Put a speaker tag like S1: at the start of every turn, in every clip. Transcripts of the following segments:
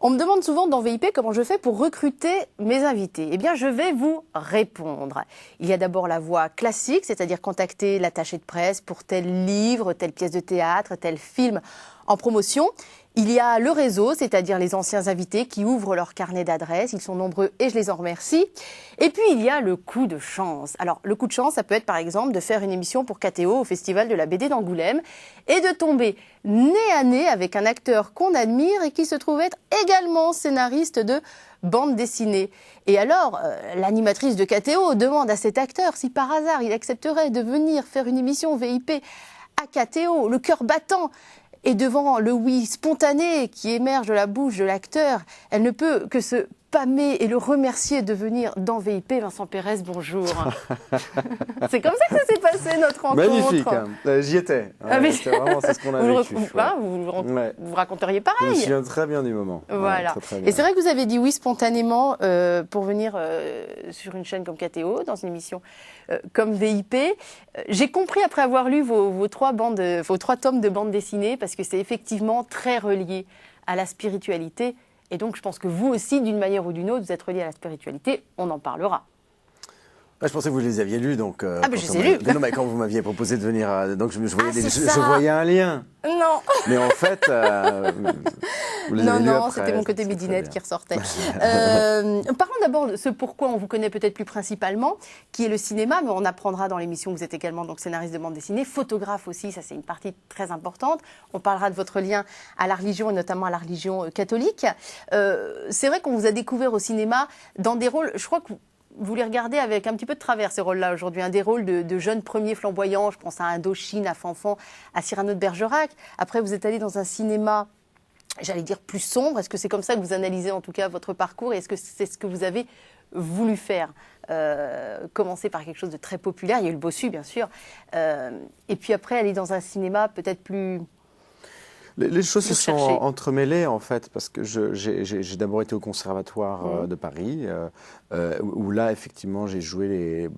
S1: On me demande souvent dans VIP comment je fais pour recruter mes invités. Eh bien, je vais vous répondre. Il y a d'abord la voie classique, c'est-à-dire contacter l'attaché de presse pour tel livre, telle pièce de théâtre, tel film en promotion. Il y a le réseau, c'est-à-dire les anciens invités qui ouvrent leur carnet d'adresses. Ils sont nombreux et je les en remercie. Et puis, il y a le coup de chance. Alors, le coup de chance, ça peut être par exemple de faire une émission pour KTO au Festival de la BD d'Angoulême et de tomber nez à nez avec un acteur qu'on admire et qui se trouve être également scénariste de bande dessinée. Et alors, l'animatrice de KTO demande à cet acteur si par hasard il accepterait de venir faire une émission VIP à KTO, le cœur battant. Et devant le oui spontané qui émerge de la bouche de l'acteur, elle ne peut que se pâmer et le remercier de venir dans VIP. Vincent Pérez, bonjour. C'est comme ça que ça s'est passé, notre rencontre.
S2: Magnifique, j'y étais. Ouais, c'est vraiment ce qu'on a vécu.
S1: Vous raconteriez pareil.
S2: Je me souviens très bien du moment.
S1: Voilà.
S2: Ouais, très bien.
S1: Et c'est vrai que vous avez dit oui spontanément pour venir sur une chaîne comme KTO, dans une émission comme VIP. J'ai compris après avoir lu vos trois tomes de bande dessinée, parce que c'est effectivement très relié à la spiritualité. Et donc, je pense que vous aussi, d'une manière ou d'une autre, vous êtes relié à la spiritualité. On en parlera.
S2: Je pensais que vous les aviez lus, donc.
S1: Ah, mais je les ai lus.
S2: Non, mais quand vous m'aviez proposé de venir, donc je voyais un lien.
S1: Non.
S2: Mais en fait, vous les avez lus
S1: Non,
S2: après,
S1: c'était mon côté midinette qui ressortait. Parlons d'abord de ce pourquoi on vous connaît peut-être plus principalement, qui est le cinéma, mais on apprendra dans l'émission que vous êtes également donc scénariste de bande dessinée, photographe aussi, ça c'est une partie très importante. On parlera de votre lien à la religion et notamment à la religion catholique. C'est vrai qu'on vous a découvert au cinéma dans des rôles, je crois que vous les regardez avec un petit peu de travers, ces rôles-là, aujourd'hui. Des rôles de jeunes premiers flamboyants. Je pense à Indochine, à Fanfan, à Cyrano de Bergerac. Après, vous êtes allé dans un cinéma, j'allais dire, plus sombre. Est-ce que c'est comme ça que vous analysez, en tout cas, votre parcours? Et est-ce que c'est ce que vous avez voulu faire? Commencer par quelque chose de très populaire. Il y a eu le Bossu, bien sûr. Et puis après, aller dans un cinéma peut-être plus...
S2: Les choses se sont entremêlées, en fait, parce que j'ai d'abord été au Conservatoire de Paris, où là, effectivement, j'ai joué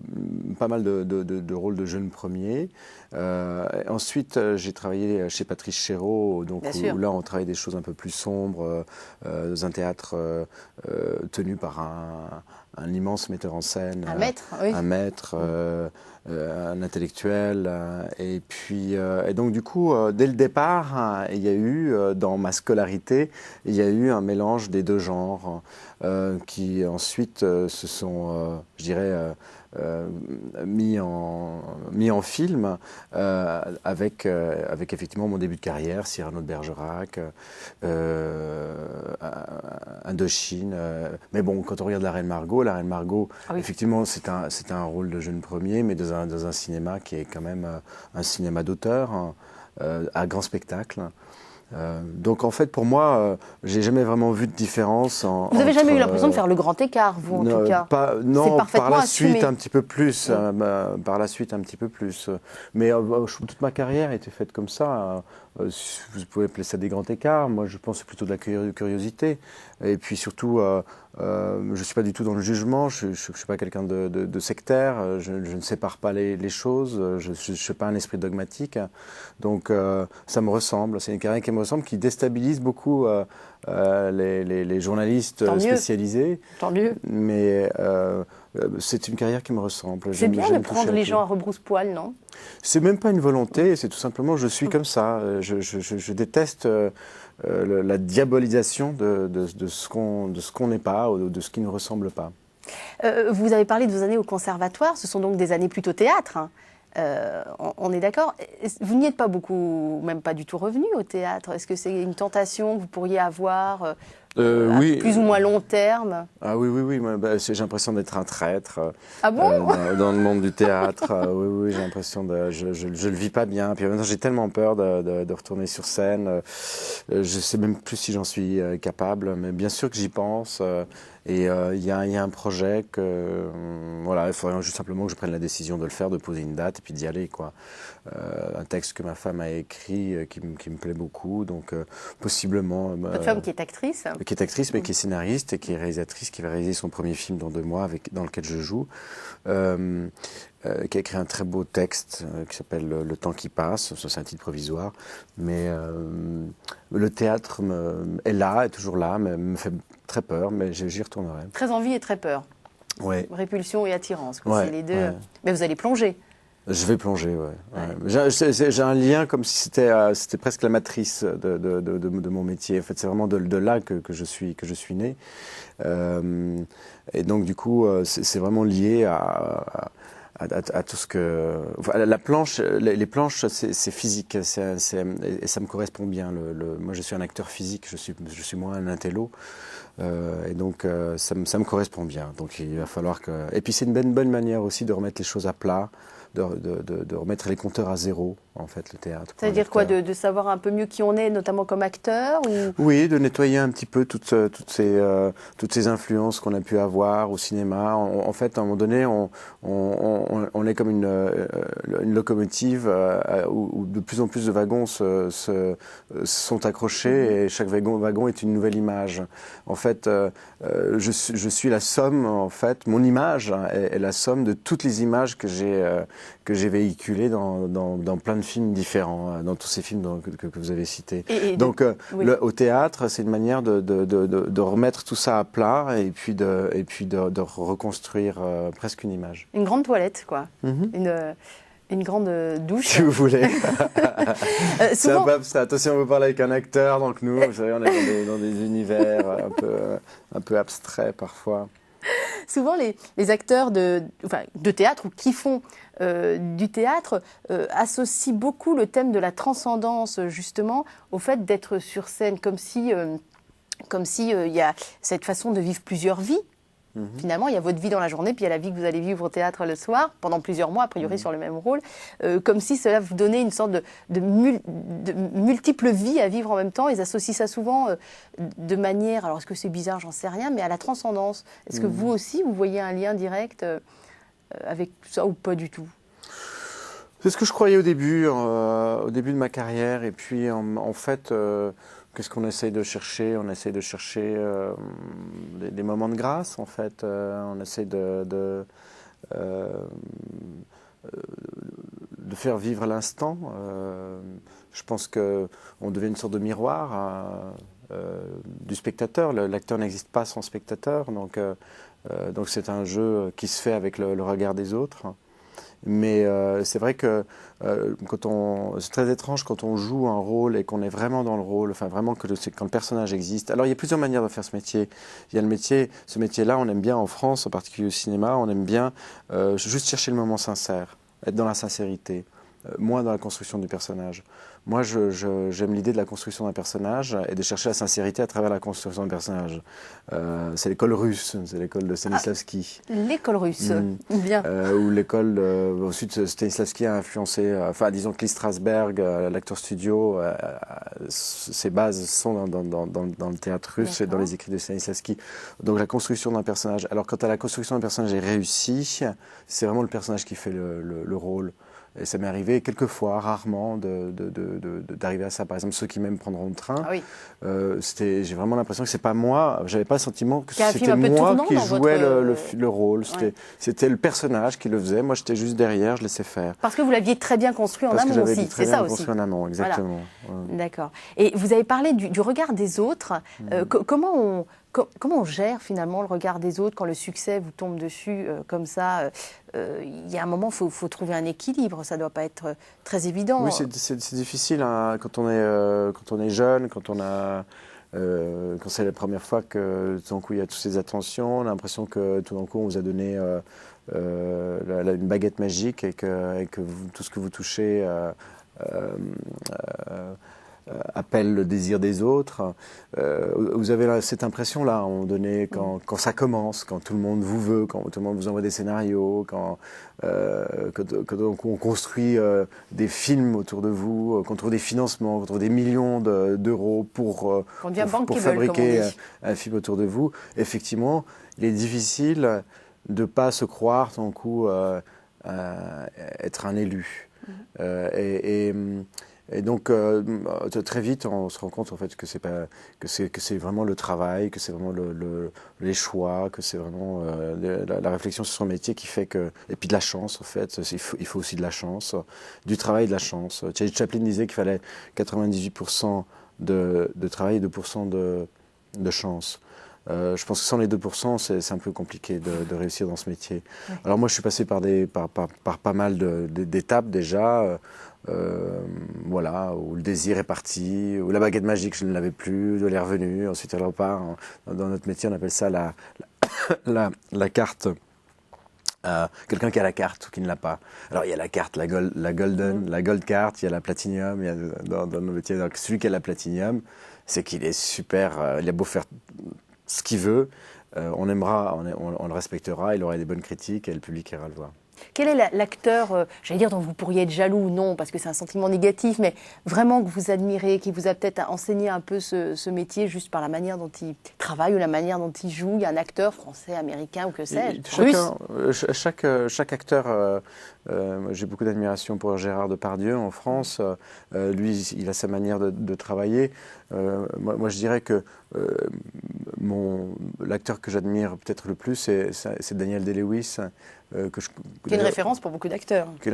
S2: pas mal de rôles de jeunes premiers. Ensuite, j'ai travaillé chez Patrice Chéreau, donc où là, on travaille des choses un peu plus sombres, dans un théâtre tenu par un immense metteur en scène.
S1: Un maître, oui.
S2: Un maître, un intellectuel. Et puis, et donc, du coup, dès le départ, il y a eu, dans ma scolarité, il y a eu un mélange des deux genres qui ensuite se sont, je dirais, mis en film avec effectivement mon début de carrière, Cyrano de Bergerac, Indochine. Mais bon, quand on regarde La Reine Margot, oui. Effectivement, c'est un rôle de jeune premier, mais dans un cinéma qui est quand même un cinéma d'auteur, à grand spectacle. Donc en fait, pour moi, j'ai jamais vraiment vu de différence.
S1: Vous n'avez jamais eu l'impression de faire le grand écart, vous, en tout cas?
S2: Non, par la suite, un petit peu plus. Par la suite, un petit peu plus. Mais toute ma carrière a été faite comme ça. Vous pouvez appeler ça des grands écarts. Moi, je pense plutôt de la curiosité. Et puis surtout, je ne suis pas du tout dans le jugement. Je ne suis pas quelqu'un de sectaire. Je ne sépare pas les choses. Je ne suis pas un esprit dogmatique. Donc, ça me ressemble. C'est une carrière qui me ressemble, qui déstabilise beaucoup les journalistes spécialisés.
S1: Tant mieux.
S2: Mais c'est une carrière qui me ressemble.
S1: C'est bien de prendre les gens à rebrousse-poil, non?
S2: C'est même pas une volonté, c'est tout simplement je suis comme ça. Je déteste la diabolisation de ce qu'on n'est pas, ou de ce qui ne ressemble pas.
S1: Vous avez parlé de vos années au conservatoire, ce sont donc des années plutôt théâtre, hein. On est d'accord. Vous n'y êtes pas beaucoup, même pas du tout revenu au théâtre. Est-ce que c'est une tentation que vous pourriez avoir
S2: oui.
S1: à plus ou moins long terme?
S2: Ah oui. J'ai l'impression d'être un traître.
S1: Ah bon?
S2: Dans le monde du théâtre. Oui, j'ai l'impression je le vis pas bien. Puis maintenant, j'ai tellement peur de retourner sur scène. Je sais même plus si j'en suis capable. Mais bien sûr que j'y pense. Et il y a un projet que, voilà, il faudrait juste simplement que je prenne la décision de le faire, de poser une date et puis d'y aller, quoi. Un texte que ma femme a écrit qui me plaît beaucoup, donc possiblement.
S1: Votre femme qui est actrice.
S2: Qui est actrice, mais qui est scénariste et qui est réalisatrice, qui va réaliser son premier film dans 2 mois, dans lequel je joue. Qui a écrit un très beau texte qui s'appelle Le temps qui passe. Ça, c'est un titre provisoire. Mais le théâtre est là, est toujours là, mais me fait très peur, mais j'y retournerai.
S1: Très envie et très peur.
S2: Ouais.
S1: Répulsion et attirance, quoi.
S2: Ouais,
S1: C'est les deux.
S2: ouais.
S1: Mais vous allez plonger.
S2: Je vais plonger, ouais. J'ai un lien comme si c'était presque la matrice de mon métier. En fait, c'est vraiment de là que je suis né. Et donc, du coup, c'est vraiment lié à tout ce que... Enfin, la planche, les planches, c'est physique, et ça me correspond bien. Moi, je suis un acteur physique, je suis moins un intello. Et donc, ça me correspond bien. Donc, il va falloir que... Et puis, c'est une bonne manière aussi de remettre les choses à plat, de remettre les compteurs à zéro, en fait, le théâtre.
S1: Ça veut dire quoi, de savoir un peu mieux qui on est, notamment comme acteur ou...
S2: Oui, de nettoyer un petit peu toutes ces influences qu'on a pu avoir au cinéma. En fait, à un moment donné, on est comme une locomotive où de plus en plus de wagons sont accrochés et chaque wagon est une nouvelle image. En fait, je suis la somme, en fait, mon image est la somme de toutes les images que j'ai véhiculées dans plein de films différents, dans tous ces films que vous avez cités. Donc,
S1: oui.
S2: au théâtre, c'est une manière de remettre tout ça à plat et puis de reconstruire presque une image.
S1: Une grande toilette, quoi. Une grande douche.
S2: Si vous voulez.
S1: Souvent...
S2: C'est un peu abstrait. Attention, on vous parle avec un acteur, donc nous, vous savez, on est dans des univers un peu abstraits parfois.
S1: Souvent, les acteurs de théâtre ou qui font du théâtre associent beaucoup le thème de la transcendance, justement, au fait d'être sur scène, comme si il y a cette façon de vivre plusieurs vies. Finalement, il y a votre vie dans la journée, puis il y a la vie que vous allez vivre au théâtre le soir, pendant plusieurs mois, a priori sur le même rôle, comme si cela vous donnait une sorte de multiples vies à vivre en même temps. Ils associent ça souvent de manière, alors est-ce que c'est bizarre, j'en sais rien, mais à la transcendance. Est-ce que vous aussi, vous voyez un lien direct avec ça ou pas du tout ?
S2: C'est ce que je croyais au début de ma carrière, et puis en fait... Qu'est-ce qu'on essaye de chercher? On essaye de chercher des moments de grâce, en fait. On essaye de faire vivre l'instant. Je pense qu'on devient une sorte de miroir du spectateur. L'acteur n'existe pas sans spectateur, donc c'est un jeu qui se fait avec le regard des autres. Mais c'est vrai que c'est très étrange quand on joue un rôle et qu'on est vraiment dans le rôle, enfin vraiment quand le personnage existe. Alors il y a plusieurs manières de faire ce métier. Il y a ce métier-là, on aime bien en France, en particulier au cinéma, on aime bien juste chercher le moment sincère, être dans la sincérité, moins dans la construction du personnage. Moi, j'aime l'idée de la construction d'un personnage et de chercher la sincérité à travers la construction d'un personnage. C'est l'école russe, c'est l'école de Stanislavski.
S1: L'école russe, bien.
S2: Ou l'école, ensuite Stanislavski a influencé, disons que Lee Strasberg, l'acteur studio, ses bases sont dans le théâtre russe et dans les écrits de Stanislavski. Donc la construction d'un personnage. Alors quand la construction d'un personnage est réussie, c'est vraiment le personnage qui fait le rôle. Et ça m'est arrivé quelques fois, rarement, d'arriver à ça. Par exemple, Ceux qui m'aiment prendront le train.
S1: Ah oui.
S2: J'ai vraiment l'impression que c'est pas moi. J'avais pas le sentiment que c'était
S1: moi
S2: qui jouais le rôle. C'était le personnage qui le faisait. Moi, j'étais juste derrière, je laissais faire.
S1: Parce que vous l'aviez très bien construit en amont aussi. C'est ça aussi.
S2: Construit en amont, exactement.
S1: Voilà. Ouais. D'accord. Et vous avez parlé du regard des autres. Comment on gère finalement le regard des autres quand le succès vous tombe dessus comme ça? Il y a un moment, il faut trouver un équilibre. Ça ne doit pas être très évident.
S2: Oui, c'est difficile hein, quand on est jeune, quand c'est la première fois que tout d'un coup il y a toutes ces attentions. On a l'impression que tout d'un coup on vous a donné une baguette magique et que tout ce que vous touchez appelle le désir des autres. Vous avez cette impression-là, à un moment donné, quand ça commence, quand tout le monde vous veut, quand tout le monde vous envoie des scénarios, quand on construit des films autour de vous, qu'on trouve des financements, qu'on trouve des millions d'euros pour fabriquer un film autour de vous. Effectivement, il est difficile de ne pas se croire, tout d'un coup, être un élu. Et donc très vite on se rend compte en fait que c'est vraiment le travail, que c'est vraiment les choix, que c'est vraiment la réflexion sur son métier qui fait que, et puis de la chance en fait, il faut aussi de la chance, du travail et de la chance. Charlie Chaplin disait qu'il fallait 98% de travail et 2% de chance. Je pense que sans les 2%, c'est un peu compliqué de réussir dans ce métier. Oui. Alors moi, je suis passé par pas mal d'étapes déjà, voilà, où le désir est parti, où la baguette magique, je ne l'avais plus, elle est revenue, ensuite elle repart. Dans notre métier, on appelle ça la carte. Quelqu'un qui a la carte ou qui ne l'a pas. Alors il y a la carte, la gold card, il y a la platinum, il y a dans nos métiers. Donc celui qui a la platinum, c'est qu'il est super, il a beau faire ce qu'il veut, on aimera, on le respectera, il aura des bonnes critiques et le public ira le voir.
S1: Quel est l'acteur, j'allais dire, dont vous pourriez être jaloux ou non, parce que c'est un sentiment négatif, mais vraiment que vous admirez, qui vous a peut-être enseigné un peu ce métier juste par la manière dont il travaille ou la manière dont il joue? Il y a un acteur français, américain ou que sais-je?
S2: Chaque acteur, j'ai beaucoup d'admiration pour Gérard Depardieu en France. Lui, il a sa manière de travailler. Moi, je dirais que l'acteur que j'admire peut-être le plus, c'est Daniel Day-Lewis.
S1: Qui est une référence pour beaucoup d'acteurs.
S2: Que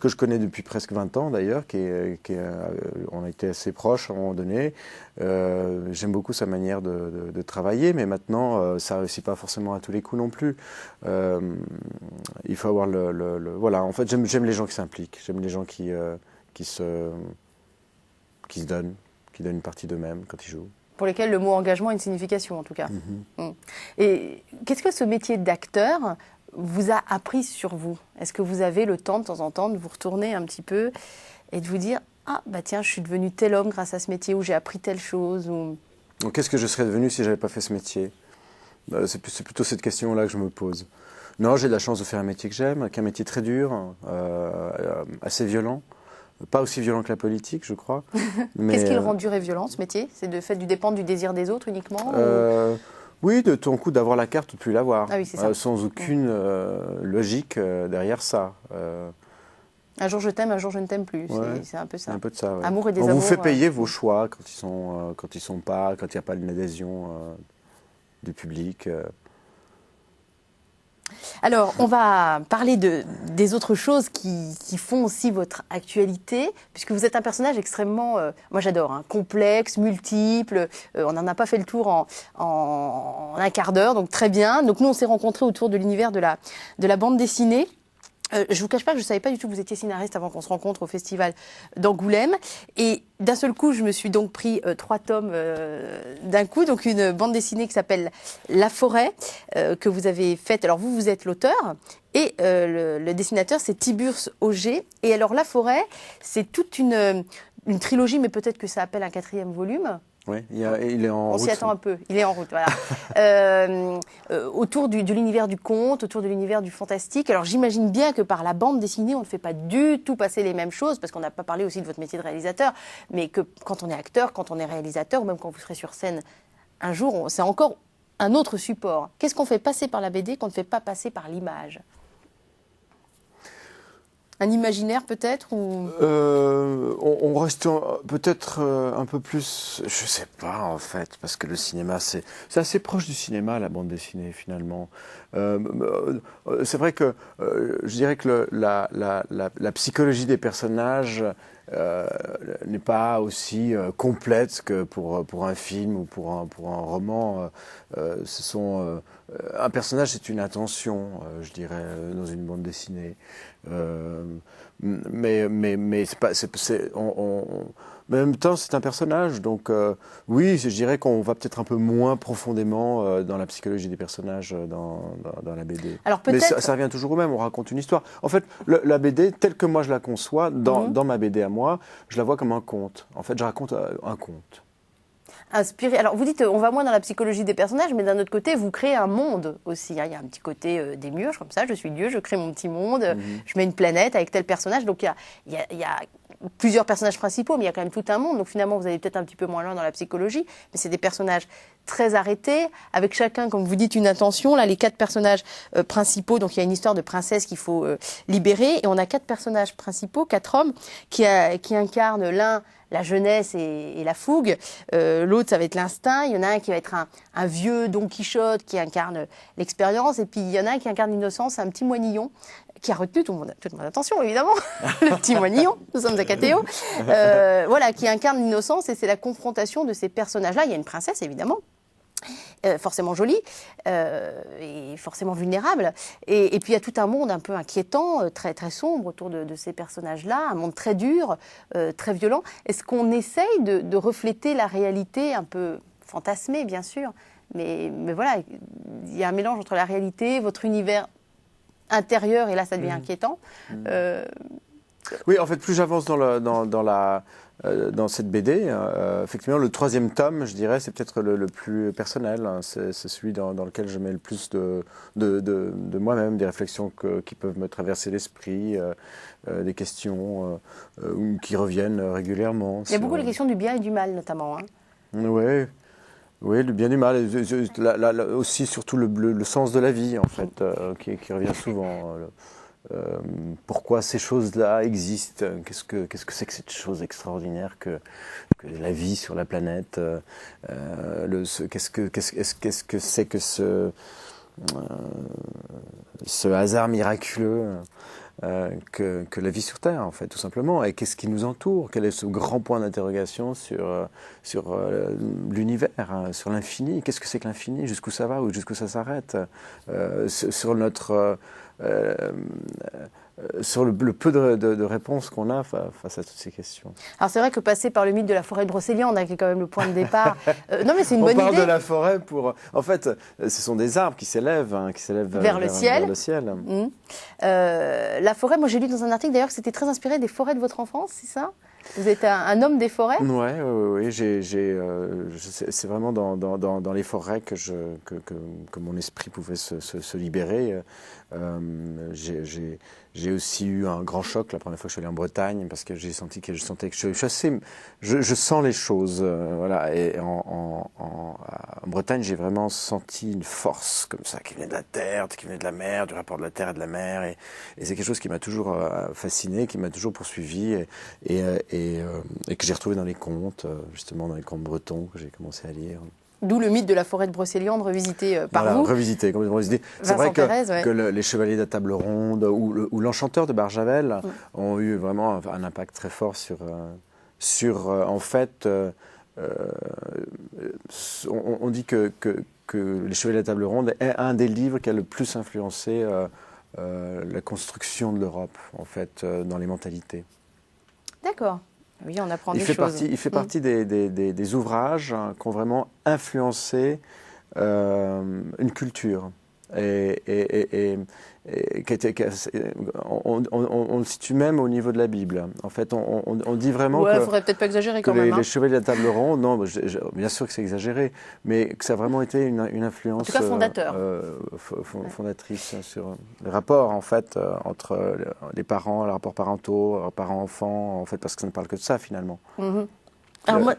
S2: je connais depuis presque 20 ans d'ailleurs, on a été assez proches à un moment donné. J'aime beaucoup sa manière de travailler, mais maintenant, ça ne réussit pas forcément à tous les coups non plus. Il faut avoir voilà, en fait, j'aime les gens qui s'impliquent, j'aime les gens qui se donnent, qui donnent une partie d'eux-mêmes quand ils jouent.
S1: Pour lesquels le mot engagement a une signification, en tout cas. Et qu'est-ce que ce métier d'acteur vous a appris sur vous? Est-ce que vous avez le temps, de temps en temps, de vous retourner un petit peu et de vous dire « Ah, bah tiens, je suis devenu tel homme grâce à ce métier, ou j'ai appris telle chose » ou...
S2: Qu'est-ce que je serais devenu si je n'avais pas fait ce métier? C'est plutôt cette question-là que je me pose. Non, j'ai de la chance de faire un métier que j'aime, qui est un métier très dur, assez violent. Pas aussi violent que la politique, je crois.
S1: Qu'est-ce qui le rend dur et violent, ce métier? C'est le fait du dépendre du désir des autres uniquement
S2: Oui, de ton coup d'avoir la carte ou de plus l'avoir, sans aucune logique derrière ça.
S1: Un jour je t'aime, un jour je ne t'aime plus, c'est un peu ça.
S2: Un peu de ça, ouais.
S1: Amour et désamour.
S2: On vous fait payer vos choix quand il n'y a pas une adhésion du public.
S1: Alors, on va parler des autres choses qui font aussi votre actualité, puisque vous êtes un personnage extrêmement, moi j'adore, complexe, multiple. On n'en a pas fait le tour en un quart d'heure, donc très bien. Donc nous, on s'est rencontrés autour de l'univers de la bande dessinée. Je vous cache pas que je savais pas du tout que vous étiez scénariste avant qu'on se rencontre au festival d'Angoulême. Et d'un seul coup, je me suis donc pris 3 tomes d'un coup. Donc une bande dessinée qui s'appelle La Forêt, que vous avez faite. Alors vous êtes l'auteur et le dessinateur, c'est Tiburce Auger. Et alors La Forêt, c'est toute une trilogie, mais peut-être que ça appelle un 4e volume.
S2: Oui, il est en route.
S1: On s'y attend un peu, il est en route, voilà. Autour de l'univers du conte, autour de l'univers du fantastique. Alors j'imagine bien que par la bande dessinée, on ne fait pas du tout passer les mêmes choses, parce qu'on n'a pas parlé aussi de votre métier de réalisateur, mais que quand on est acteur, quand on est réalisateur, ou même quand vous serez sur scène un jour, c'est encore un autre support. Qu'est-ce qu'on fait passer par la BD qu'on ne fait pas passer par l'image ? Un imaginaire peut-être ou...
S2: On reste peut-être un peu plus, je sais pas en fait, parce que le cinéma c'est assez proche du cinéma, la bande dessinée finalement. C'est vrai que je dirais que la psychologie des personnages n'est pas aussi complète que pour un film ou pour un roman. Un personnage, c'est une intention, je dirais, dans une bande dessinée. Mais c'est pas, Mais en même temps, c'est un personnage, donc oui, je dirais qu'on va peut-être un peu moins profondément dans la psychologie des personnages dans la BD.
S1: Alors,
S2: mais ça revient toujours au même, on raconte une histoire. En fait, la BD, telle que moi je la conçois, dans ma BD à moi, je la vois comme un conte. En fait, je raconte un conte.
S1: Inspiré. Alors, vous dites, on va moins dans la psychologie des personnages, mais d'un autre côté, vous créez un monde aussi. Hein. Il y a un petit côté des murs, comme ça, je suis Dieu, je crée mon petit monde, je mets une planète avec tel personnage. Donc, il y a plusieurs personnages principaux, mais il y a quand même tout un monde. Donc, finalement, vous allez peut-être un petit peu moins loin dans la psychologie, mais c'est des personnages très arrêtés, avec chacun, comme vous dites, une intention. Là, les 4 personnages principaux, donc il y a une histoire de princesse qu'il faut libérer, et on a 4 personnages principaux, 4 hommes, qui incarnent l'un la jeunesse et la fougue. L'autre, ça va être l'instinct. Il y en a un qui va être un vieux Don Quichotte qui incarne l'expérience. Et puis, il y en a un qui incarne l'innocence, un petit moinillon qui a retenu toute mon attention, évidemment. Le petit moinillon, nous sommes à Catéo. Voilà, qui incarne l'innocence. Et c'est la confrontation de ces personnages-là. Il y a une princesse, évidemment. Forcément jolie et forcément vulnérable. Et puis il y a tout un monde un peu inquiétant, très, très sombre autour de ces personnages-là, un monde très dur, très violent. Est-ce qu'on essaye de refléter la réalité un peu fantasmée, bien sûr, mais voilà, il y a un mélange entre la réalité, votre univers intérieur, et là ça devient inquiétant.
S2: Oui, en fait, plus j'avance dans cette BD, effectivement, le 3e tome, je dirais, c'est peut-être le plus personnel. Hein. C'est celui dans lequel je mets le plus de moi-même, des réflexions qui peuvent me traverser l'esprit, des questions qui reviennent régulièrement.
S1: Il y a beaucoup de questions du bien et du mal, notamment. Hein.
S2: Oui, le bien et du mal. Aussi, surtout, le sens de la vie, en fait, qui revient souvent. Pourquoi ces choses-là existent? Qu'est-ce que c'est que cette chose extraordinaire que la vie sur la planète? Qu'est-ce que c'est que ce hasard miraculeux que la vie sur Terre, en fait, tout simplement? Et qu'est-ce qui nous entoure? Quel est ce grand point d'interrogation sur l'univers, hein, sur l'infini? Qu'est-ce que c'est que l'infini? Jusqu'où ça va ou jusqu'où ça s'arrête? Sur notre... sur le peu de réponses qu'on a face à toutes ces questions.
S1: Alors c'est vrai que passer par le mythe de la forêt de Brocéliande, qui est quand même le point de départ, non mais c'est une bonne idée.
S2: On parle de la forêt pour... En fait, ce sont des arbres qui s'élèvent,
S1: vers le ciel. La forêt, moi j'ai lu dans un article d'ailleurs que c'était très inspiré des forêts de votre enfance, c'est ça? Vous êtes un homme des forêts?
S2: Oui. C'est vraiment dans les forêts que mon esprit pouvait se libérer. J'ai aussi eu un grand choc la première fois que je suis allé en Bretagne, parce que je sentais que je sens les choses. Voilà. Et en Bretagne, j'ai vraiment senti une force comme ça qui venait de la terre, qui venait de la mer, du rapport de la terre et de la mer. Et c'est quelque chose qui m'a toujours fasciné, qui m'a toujours poursuivi et que j'ai retrouvé dans les contes, justement dans les contes bretons que j'ai commencé à lire.
S1: D'où le mythe de la forêt de Brocéliande revisité par vous.
S2: Complètement revisité. C'est vrai que les Chevaliers de la Table Ronde ou l'Enchanteur de Barjavel ont eu vraiment un impact très fort sur en fait, on dit que les Chevaliers de la Table Ronde est un des livres qui a le plus influencé la construction de l'Europe, en fait, dans les mentalités.
S1: D'accord. Oui, on apprend des choses.
S2: Il fait partie des ouvrages qui ont vraiment influencé une culture. On le situe même au niveau de la Bible. En fait, on dit vraiment
S1: il faudrait peut-être pas exagérer quand même.
S2: Les Chevaliers de la Table Ronde, non, bien sûr que c'est exagéré, mais que ça a vraiment été une influence.
S1: En tout cas, fondateur.
S2: Fondatrice sur les rapports, en fait, entre les parents, les rapports parentaux, parents-enfants, en fait, parce que ça ne parle que de ça, finalement.
S1: Alors moi,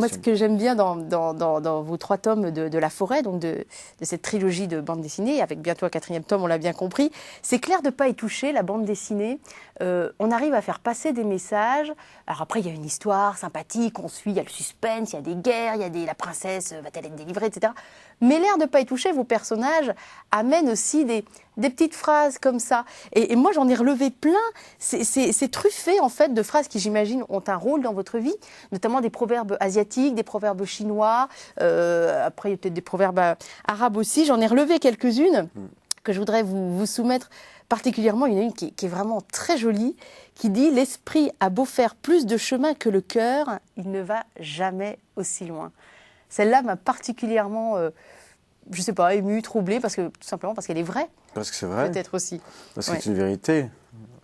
S1: ce que j'aime bien dans vos 3 tomes de La Forêt, donc de cette trilogie de bande dessinée, avec bientôt un 4e tome, on l'a bien compris, c'est clair de ne pas y toucher, la bande dessinée. On arrive à faire passer des messages. Alors après, il y a une histoire sympathique, on suit, il y a le suspense, il y a des guerres, la princesse va-t-elle être délivrée, etc. Mais l'air de ne pas y toucher, vos personnages amènent aussi des petites phrases comme ça. Et moi, j'en ai relevé plein. C'est truffé, en fait, de phrases qui, j'imagine, ont un rôle dans votre vie, notamment des proverbes asiatiques, des proverbes chinois. Après, il y a peut-être des proverbes arabes aussi. J'en ai relevé quelques-unes. que je voudrais vous soumettre particulièrement. Il y en a une qui est vraiment très jolie, qui dit « L'esprit a beau faire plus de chemin que le cœur, il ne va jamais aussi loin ». Celle-là m'a particulièrement, je ne sais pas, émue, troublée, tout simplement parce qu'elle est vraie.
S2: Parce que c'est vrai.
S1: Peut-être aussi.
S2: Parce que c'est une vérité.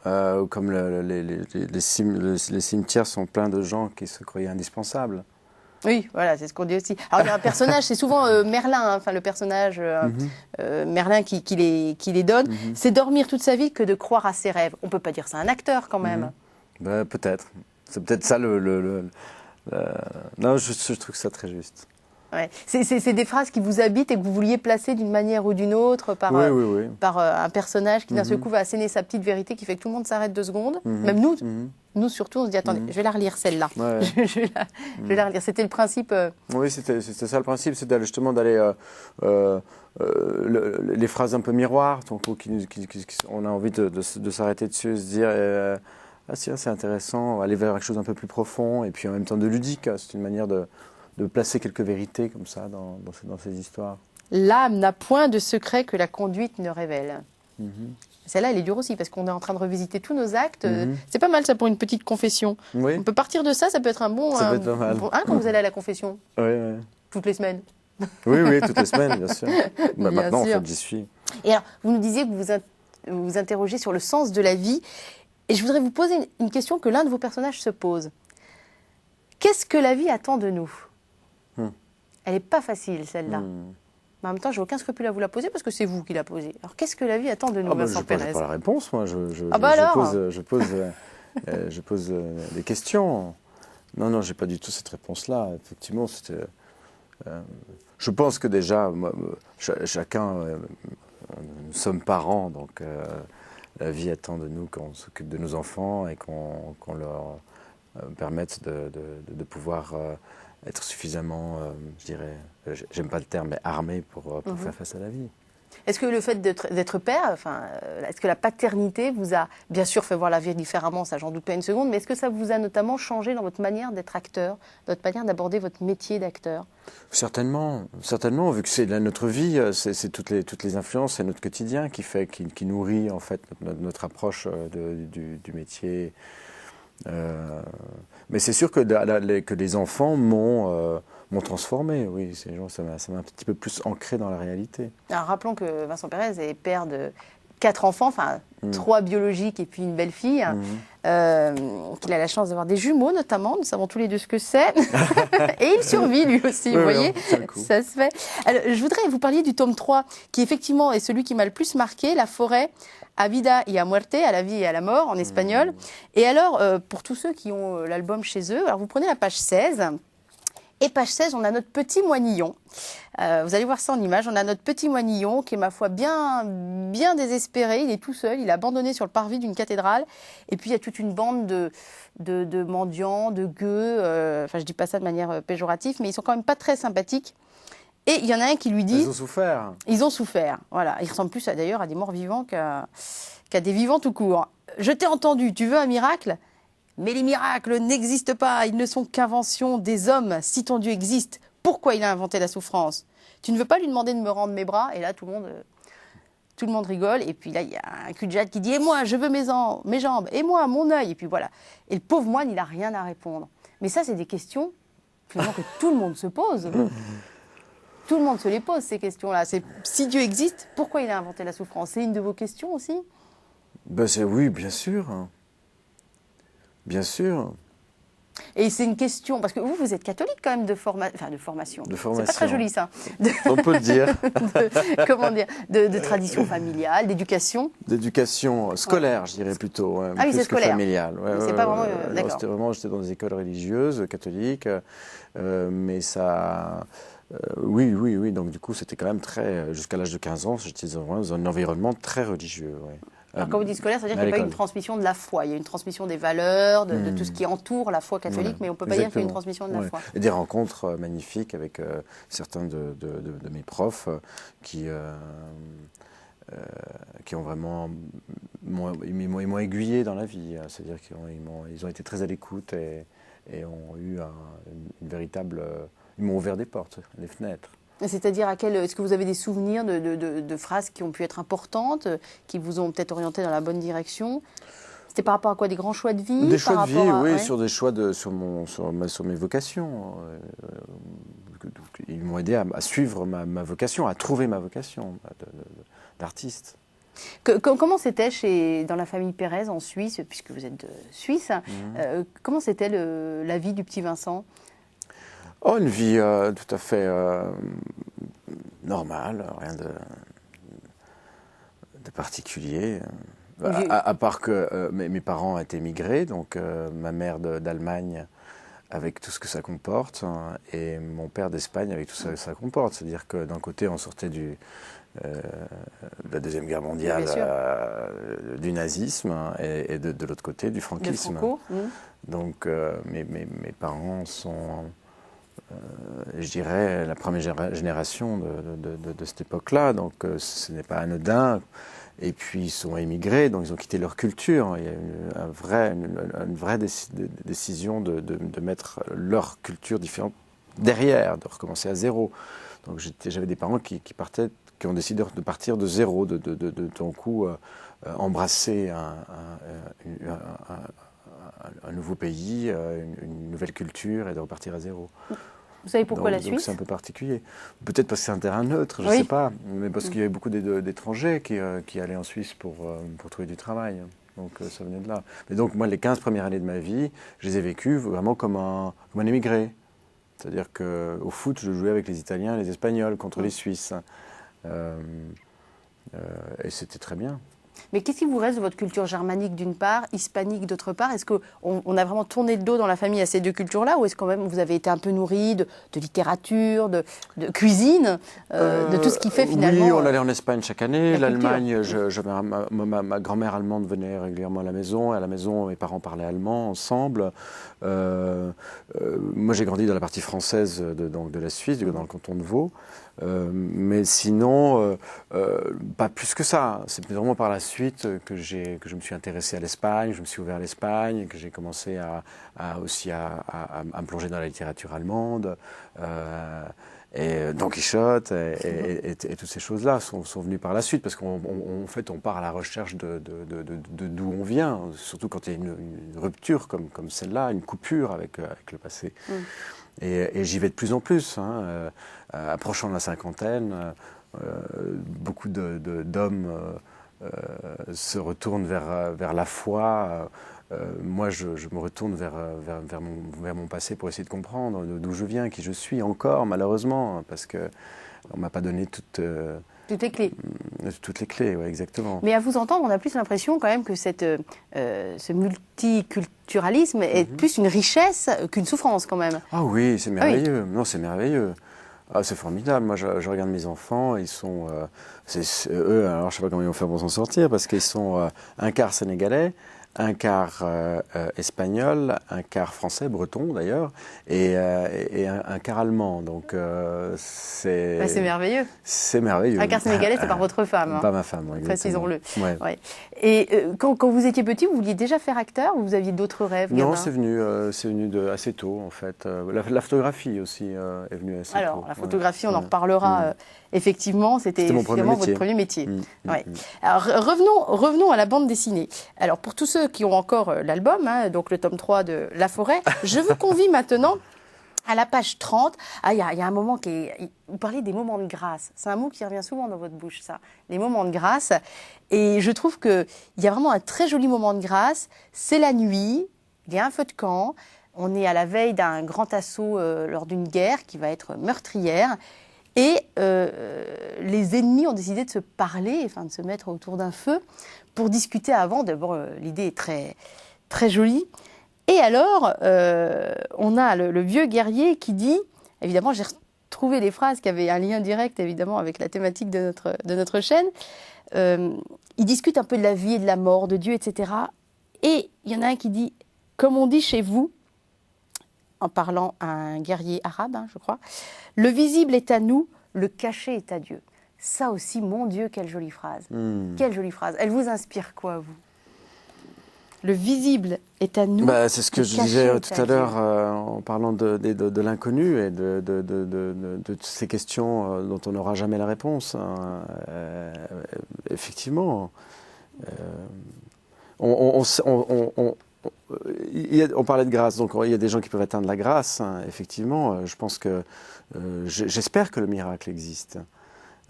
S2: Comme les cimetières sont pleins de gens qui se croyaient indispensables.
S1: Oui, voilà, c'est ce qu'on dit aussi. Alors, il y a un personnage, c'est souvent Merlin, enfin le personnage Merlin qui les donne. C'est dormir toute sa vie que de croire à ses rêves. On ne peut pas dire ça à un acteur, quand même.
S2: Ben, peut-être. C'est peut-être ça Non, je trouve ça très juste.
S1: Ouais. C'est des phrases qui vous habitent et que vous vouliez placer d'une manière ou d'une autre par un personnage qui d'un seul coup va asséner sa petite vérité qui fait que tout le monde s'arrête 2 secondes. Même nous surtout, on se dit attendez, je vais la relire celle-là.
S2: Ouais.
S1: je vais la relire. C'était le principe.
S2: Oui, c'était ça le principe, c'était justement d'aller les phrases un peu miroirs, donc on a envie de s'arrêter dessus, se dire ah c'est intéressant, aller vers quelque chose un peu plus profond et puis en même temps de ludique. C'est une manière de placer quelques vérités comme ça dans ces histoires.
S1: L'âme n'a point de secret que la conduite ne révèle. Celle-là, elle est dure aussi, parce qu'on est en train de revisiter tous nos actes. C'est pas mal, ça, pour une petite confession.
S2: Oui.
S1: On peut partir de ça, ça peut être un bon...
S2: Ça peut être pas mal.
S1: Quand vous allez à la confession.
S2: Oui.
S1: Toutes les semaines.
S2: Oui, toutes les semaines, bien sûr.
S1: Bien
S2: maintenant,
S1: sûr.
S2: en fait, j'y suis.
S1: Et alors, vous nous disiez que vous vous interrogez sur le sens de la vie. Et je voudrais vous poser une question que l'un de vos personnages se pose. Qu'est-ce que la vie attend de nous ? Elle n'est pas facile, celle-là. Mais en même temps, j'ai aucun scrupule à vous la poser parce que c'est vous qui la posez. Alors, qu'est-ce que la vie attend de nous, Vincent Pérez ?
S2: Je n'ai pas la réponse, moi. Je pose des questions. Non, j'ai pas du tout cette réponse-là. Effectivement, je pense que déjà, chacun, nous sommes parents, donc la vie attend de nous qu'on s'occupe de nos enfants et qu'on leur permette de pouvoir être suffisamment, je dirais, j'aime pas le terme, mais armé pour faire face à la vie.
S1: Est-ce que le fait d'être père, est-ce que la paternité vous a bien sûr fait voir la vie différemment, ça j'en doute pas une seconde, mais est-ce que ça vous a notamment changé dans votre manière d'être acteur, dans votre manière d'aborder votre métier d'acteur ? Certainement,
S2: vu que c'est notre vie, c'est toutes les influences, c'est notre quotidien qui nourrit en fait notre approche du métier. Mais c'est sûr que les enfants m'ont transformé, oui. Ça m'a un petit peu plus ancré dans la réalité.
S1: Alors rappelons que Vincent Pérez est père de 4 enfants, 3 biologiques et puis une belle-fille, qu'il a la chance d'avoir des jumeaux notamment, nous savons tous les deux ce que c'est, et il survit lui aussi, vous voyez, ça se fait. Alors, je voudrais vous parler du tome 3, qui effectivement est celui qui m'a le plus marqué, La forêt, A vida y a muerte, à la vie et à la mort en espagnol. Et alors, pour tous ceux qui ont l'album chez eux, alors vous prenez la page 16, et page 16, on a notre petit moinillon. Vous allez voir ça en image. On a notre petit moinillon qui est, ma foi, bien désespéré. Il est tout seul. Il est abandonné sur le parvis d'une cathédrale. Et puis, il y a toute une bande de mendiants, de gueux. Enfin, je dis pas ça de manière péjorative, mais ils sont quand même pas très sympathiques. Et il y en a un qui lui dit...
S2: Ils ont souffert.
S1: Ils ont souffert, voilà. Ils ressemblent plus d'ailleurs à des morts vivants qu'à des vivants tout court. Je t'ai entendu, tu veux un miracle ? Mais les miracles n'existent pas, ils ne sont qu'inventions des hommes. Si ton Dieu existe, pourquoi il a inventé la souffrance ? Tu ne veux pas lui demander de me rendre mes bras ? Et là, tout le monde rigole. Et puis là, il y a un cul de jatte qui dit « Et moi, je veux mes jambes, et moi, mon œil ». Et puis voilà. Et le pauvre moine, il n'a rien à répondre. Mais ça, c'est des questions finalement que tout le monde se pose. Tout le monde se les pose, ces questions-là. Si Dieu existe, pourquoi il a inventé la souffrance ? C'est une de vos questions aussi ?
S2: Oui, bien sûr. Bien sûr.
S1: Et c'est une question, parce que vous êtes catholique quand même de formation.
S2: De formation.
S1: C'est pas très joli ça.
S2: On peut le dire.
S1: Comment dire ? De tradition familiale, d'éducation.
S2: D'éducation scolaire, je dirais plutôt.
S1: Ah oui, c'est scolaire.
S2: Familiale.
S1: C'est pas vraiment... D'accord.
S2: J'étais dans des écoles religieuses, catholiques, mais ça... Oui. Donc du coup, c'était quand même jusqu'à l'âge de 15 ans, j'étais dans un environnement très religieux. Ouais.
S1: Alors quand vous dites scolaire, ça veut dire qu'il n'y a pas une transmission de la foi. Il y a une transmission des valeurs, de tout ce qui entoure la foi catholique, mais on ne peut pas dire qu'il y a une transmission de la foi.
S2: Et des rencontres magnifiques avec certains de mes profs qui ont vraiment ils m'ont aiguillé dans la vie. C'est-à-dire qu'ils ont été très à l'écoute et ont eu une véritable... Ils m'ont ouvert des portes, des fenêtres.
S1: C'est-à-dire, est-ce que vous avez des souvenirs de phrases qui ont pu être importantes, qui vous ont peut-être orienté dans la bonne direction? C'était par rapport à quoi? Des grands choix de vie?
S2: Des choix de vie, oui,
S1: ouais.
S2: sur des choix sur mes vocations. Ils m'ont aidé à suivre ma vocation, à trouver ma vocation d'artiste.
S1: Comment c'était dans la famille Pérez en Suisse, puisque vous êtes suisse, comment c'était la vie du petit Vincent?
S2: Oh, une vie tout à fait normale, rien de particulier. À part que mes parents étaient migrés, donc ma mère d'Allemagne avec tout ce que ça comporte, et mon père d'Espagne avec tout ce que ça comporte. C'est-à-dire que d'un côté, on sortait de la Deuxième Guerre mondiale, du nazisme, et de l'autre côté, du franquisme. Donc mes parents sont, je dirais, la première génération de cette époque-là, donc ce n'est pas anodin. Et puis ils sont émigrés, donc ils ont quitté leur culture. Il y a une vraie décision de mettre leur culture différente derrière, de recommencer à zéro. Donc j'avais des parents qui ont décidé de partir de zéro, de tout coup embrasser un nouveau pays, une nouvelle culture, et de repartir à zéro.
S1: Vous savez pourquoi la Suisse?
S2: Donc c'est un peu particulier. Peut-être parce que c'est un terrain neutre, je ne sais pas, mais parce qu'il y avait beaucoup d'étrangers qui allaient en Suisse pour trouver du travail. Donc ça venait de là. Mais donc moi, les 15 premières années de ma vie, je les ai vécues vraiment comme un émigré. C'est-à-dire qu'au foot, je jouais avec les Italiens et les Espagnols contre les Suisses. Et c'était très bien.
S1: Mais qu'est-ce qui vous reste de votre culture germanique d'une part, hispanique d'autre part? Est-ce qu'on a vraiment tourné le dos dans la famille à ces deux cultures-là, ou est-ce quand même vous avez été un peu nourri de littérature, de cuisine, de tout ce qui fait finalement...
S2: Oui, on allait en Espagne chaque année. L'Allemagne, ma grand-mère allemande venait régulièrement à la maison. Et à la maison, mes parents parlaient allemand ensemble. Moi, j'ai grandi dans la partie française de la Suisse, dans le canton de Vaud. Mais sinon, pas plus que ça. C'est vraiment par la suite que je me suis intéressé à l'Espagne, je me suis ouvert à l'Espagne, que j'ai commencé aussi à me plonger dans la littérature allemande. Et Don Quichotte et toutes ces choses-là sont venues par la suite, parce qu'en fait, on part à la recherche d'où on vient, surtout quand il y a une rupture comme celle-là, une coupure avec le passé. Et j'y vais de plus en plus. Approchant la cinquantaine, beaucoup d'hommes se retournent vers la foi. Moi, je me retourne vers mon passé pour essayer de comprendre d'où je viens, qui je suis encore, malheureusement, parce qu'on ne m'a pas donné toutes les clés. Toutes les clés, oui, exactement.
S1: Mais à vous entendre, on a plus l'impression quand même que ce multiculturalisme est plus une richesse qu'une souffrance quand même.
S2: Ah oui, c'est merveilleux. Non, c'est merveilleux. Ah, c'est formidable. Moi, je regarde mes enfants, ils sont... eux, alors je ne sais pas comment ils vont faire pour s'en sortir, parce qu'ils sont un quart sénégalais, un quart espagnol, un quart français, breton d'ailleurs, et un quart allemand. Donc c'est...
S1: c'est merveilleux.
S2: C'est merveilleux.
S1: Un quart sénégalais, c'est par votre femme.
S2: Pas ma femme, exactement.
S1: Précisons-le.
S2: Ouais.
S1: Ouais. Et quand vous étiez petit, vous vouliez déjà faire acteur, ou vous aviez d'autres rêves?
S2: Non, c'est venu assez tôt en fait. La photographie aussi est venue assez tôt.
S1: Alors, la photographie, on en reparlera. Effectivement, c'était votre premier métier. Ouais. Alors, revenons à la bande dessinée. Alors, pour tous ceux qui ont encore l'album, donc le tome 3 de La Forêt, je vous convie maintenant à la page 30. Il y a un moment vous parlez des moments de grâce. C'est un mot qui revient souvent dans votre bouche, ça. Les moments de grâce. Et je trouve qu'il y a vraiment un très joli moment de grâce. C'est la nuit, il y a un feu de camp. On est à la veille d'un grand assaut lors d'une guerre qui va être meurtrière. Et les ennemis ont décidé de se parler, enfin de se mettre autour d'un feu pour discuter avant. D'abord, l'idée est très, très jolie. Et alors, on a le vieux guerrier qui dit, évidemment, j'ai retrouvé les phrases qui avaient un lien direct, évidemment, avec la thématique de notre chaîne. Il discute un peu de la vie et de la mort, de Dieu, etc. Et il y en a un qui dit, comme on dit chez vous, en parlant à un guerrier arabe, je crois, le visible est à nous, le caché est à Dieu. Ça aussi, mon Dieu, quelle jolie phrase. Quelle jolie phrase. Elle vous inspire quoi, vous? Le visible est à nous.
S2: C'est ce que je disais tout à l'heure en parlant de l'inconnu et de ces questions dont on n'aura jamais la réponse. Hein. Effectivement, on parlait de grâce, donc il y a des gens qui peuvent atteindre la grâce. Hein. Effectivement, je pense que j'espère que le miracle existe.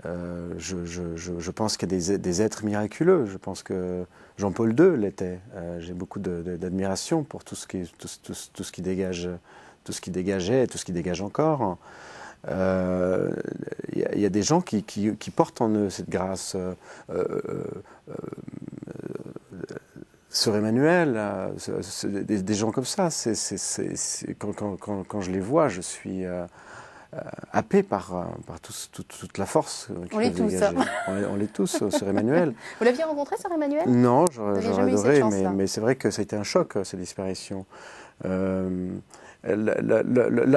S2: Je pense qu'il y a des êtres miraculeux. Je pense que Jean-Paul II l'était. J'ai beaucoup d'admiration pour tout ce qui dégage, tout ce qui dégageait et tout ce qui dégage encore. Il y a des gens qui portent en eux cette grâce. Sœur Emmanuel, des gens comme ça. Quand je les vois, je suis happé par toute la force
S1: on est tous.
S2: On l'est tous, Sœur Emmanuel.
S1: Vous l'aviez rencontré, Sœur Emmanuel?
S2: Non, j'aurais adoré, mais c'est vrai que ça a été un choc, cette disparition.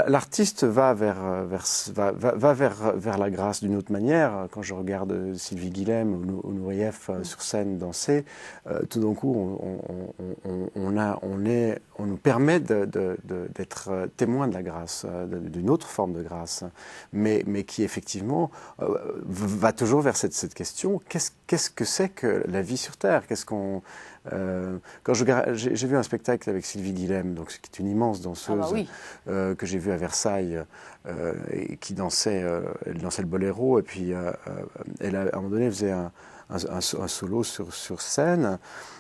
S2: L'artiste va vers la grâce d'une autre manière. Quand je regarde Sylvie Guilhem ou Nureyev sur scène danser, tout d'un coup, on nous permet d'être témoin de la grâce, d'une autre forme de grâce, mais qui effectivement va toujours vers cette question, qu'est-ce que c'est que la vie sur Terre? Quand j'ai vu un spectacle avec Sylvie Guilhem, donc, qui est une immense danseuse, que j'ai vue à Versailles, et qui dansait, elle dansait le boléro, et puis à un moment donné, elle faisait un solo sur scène,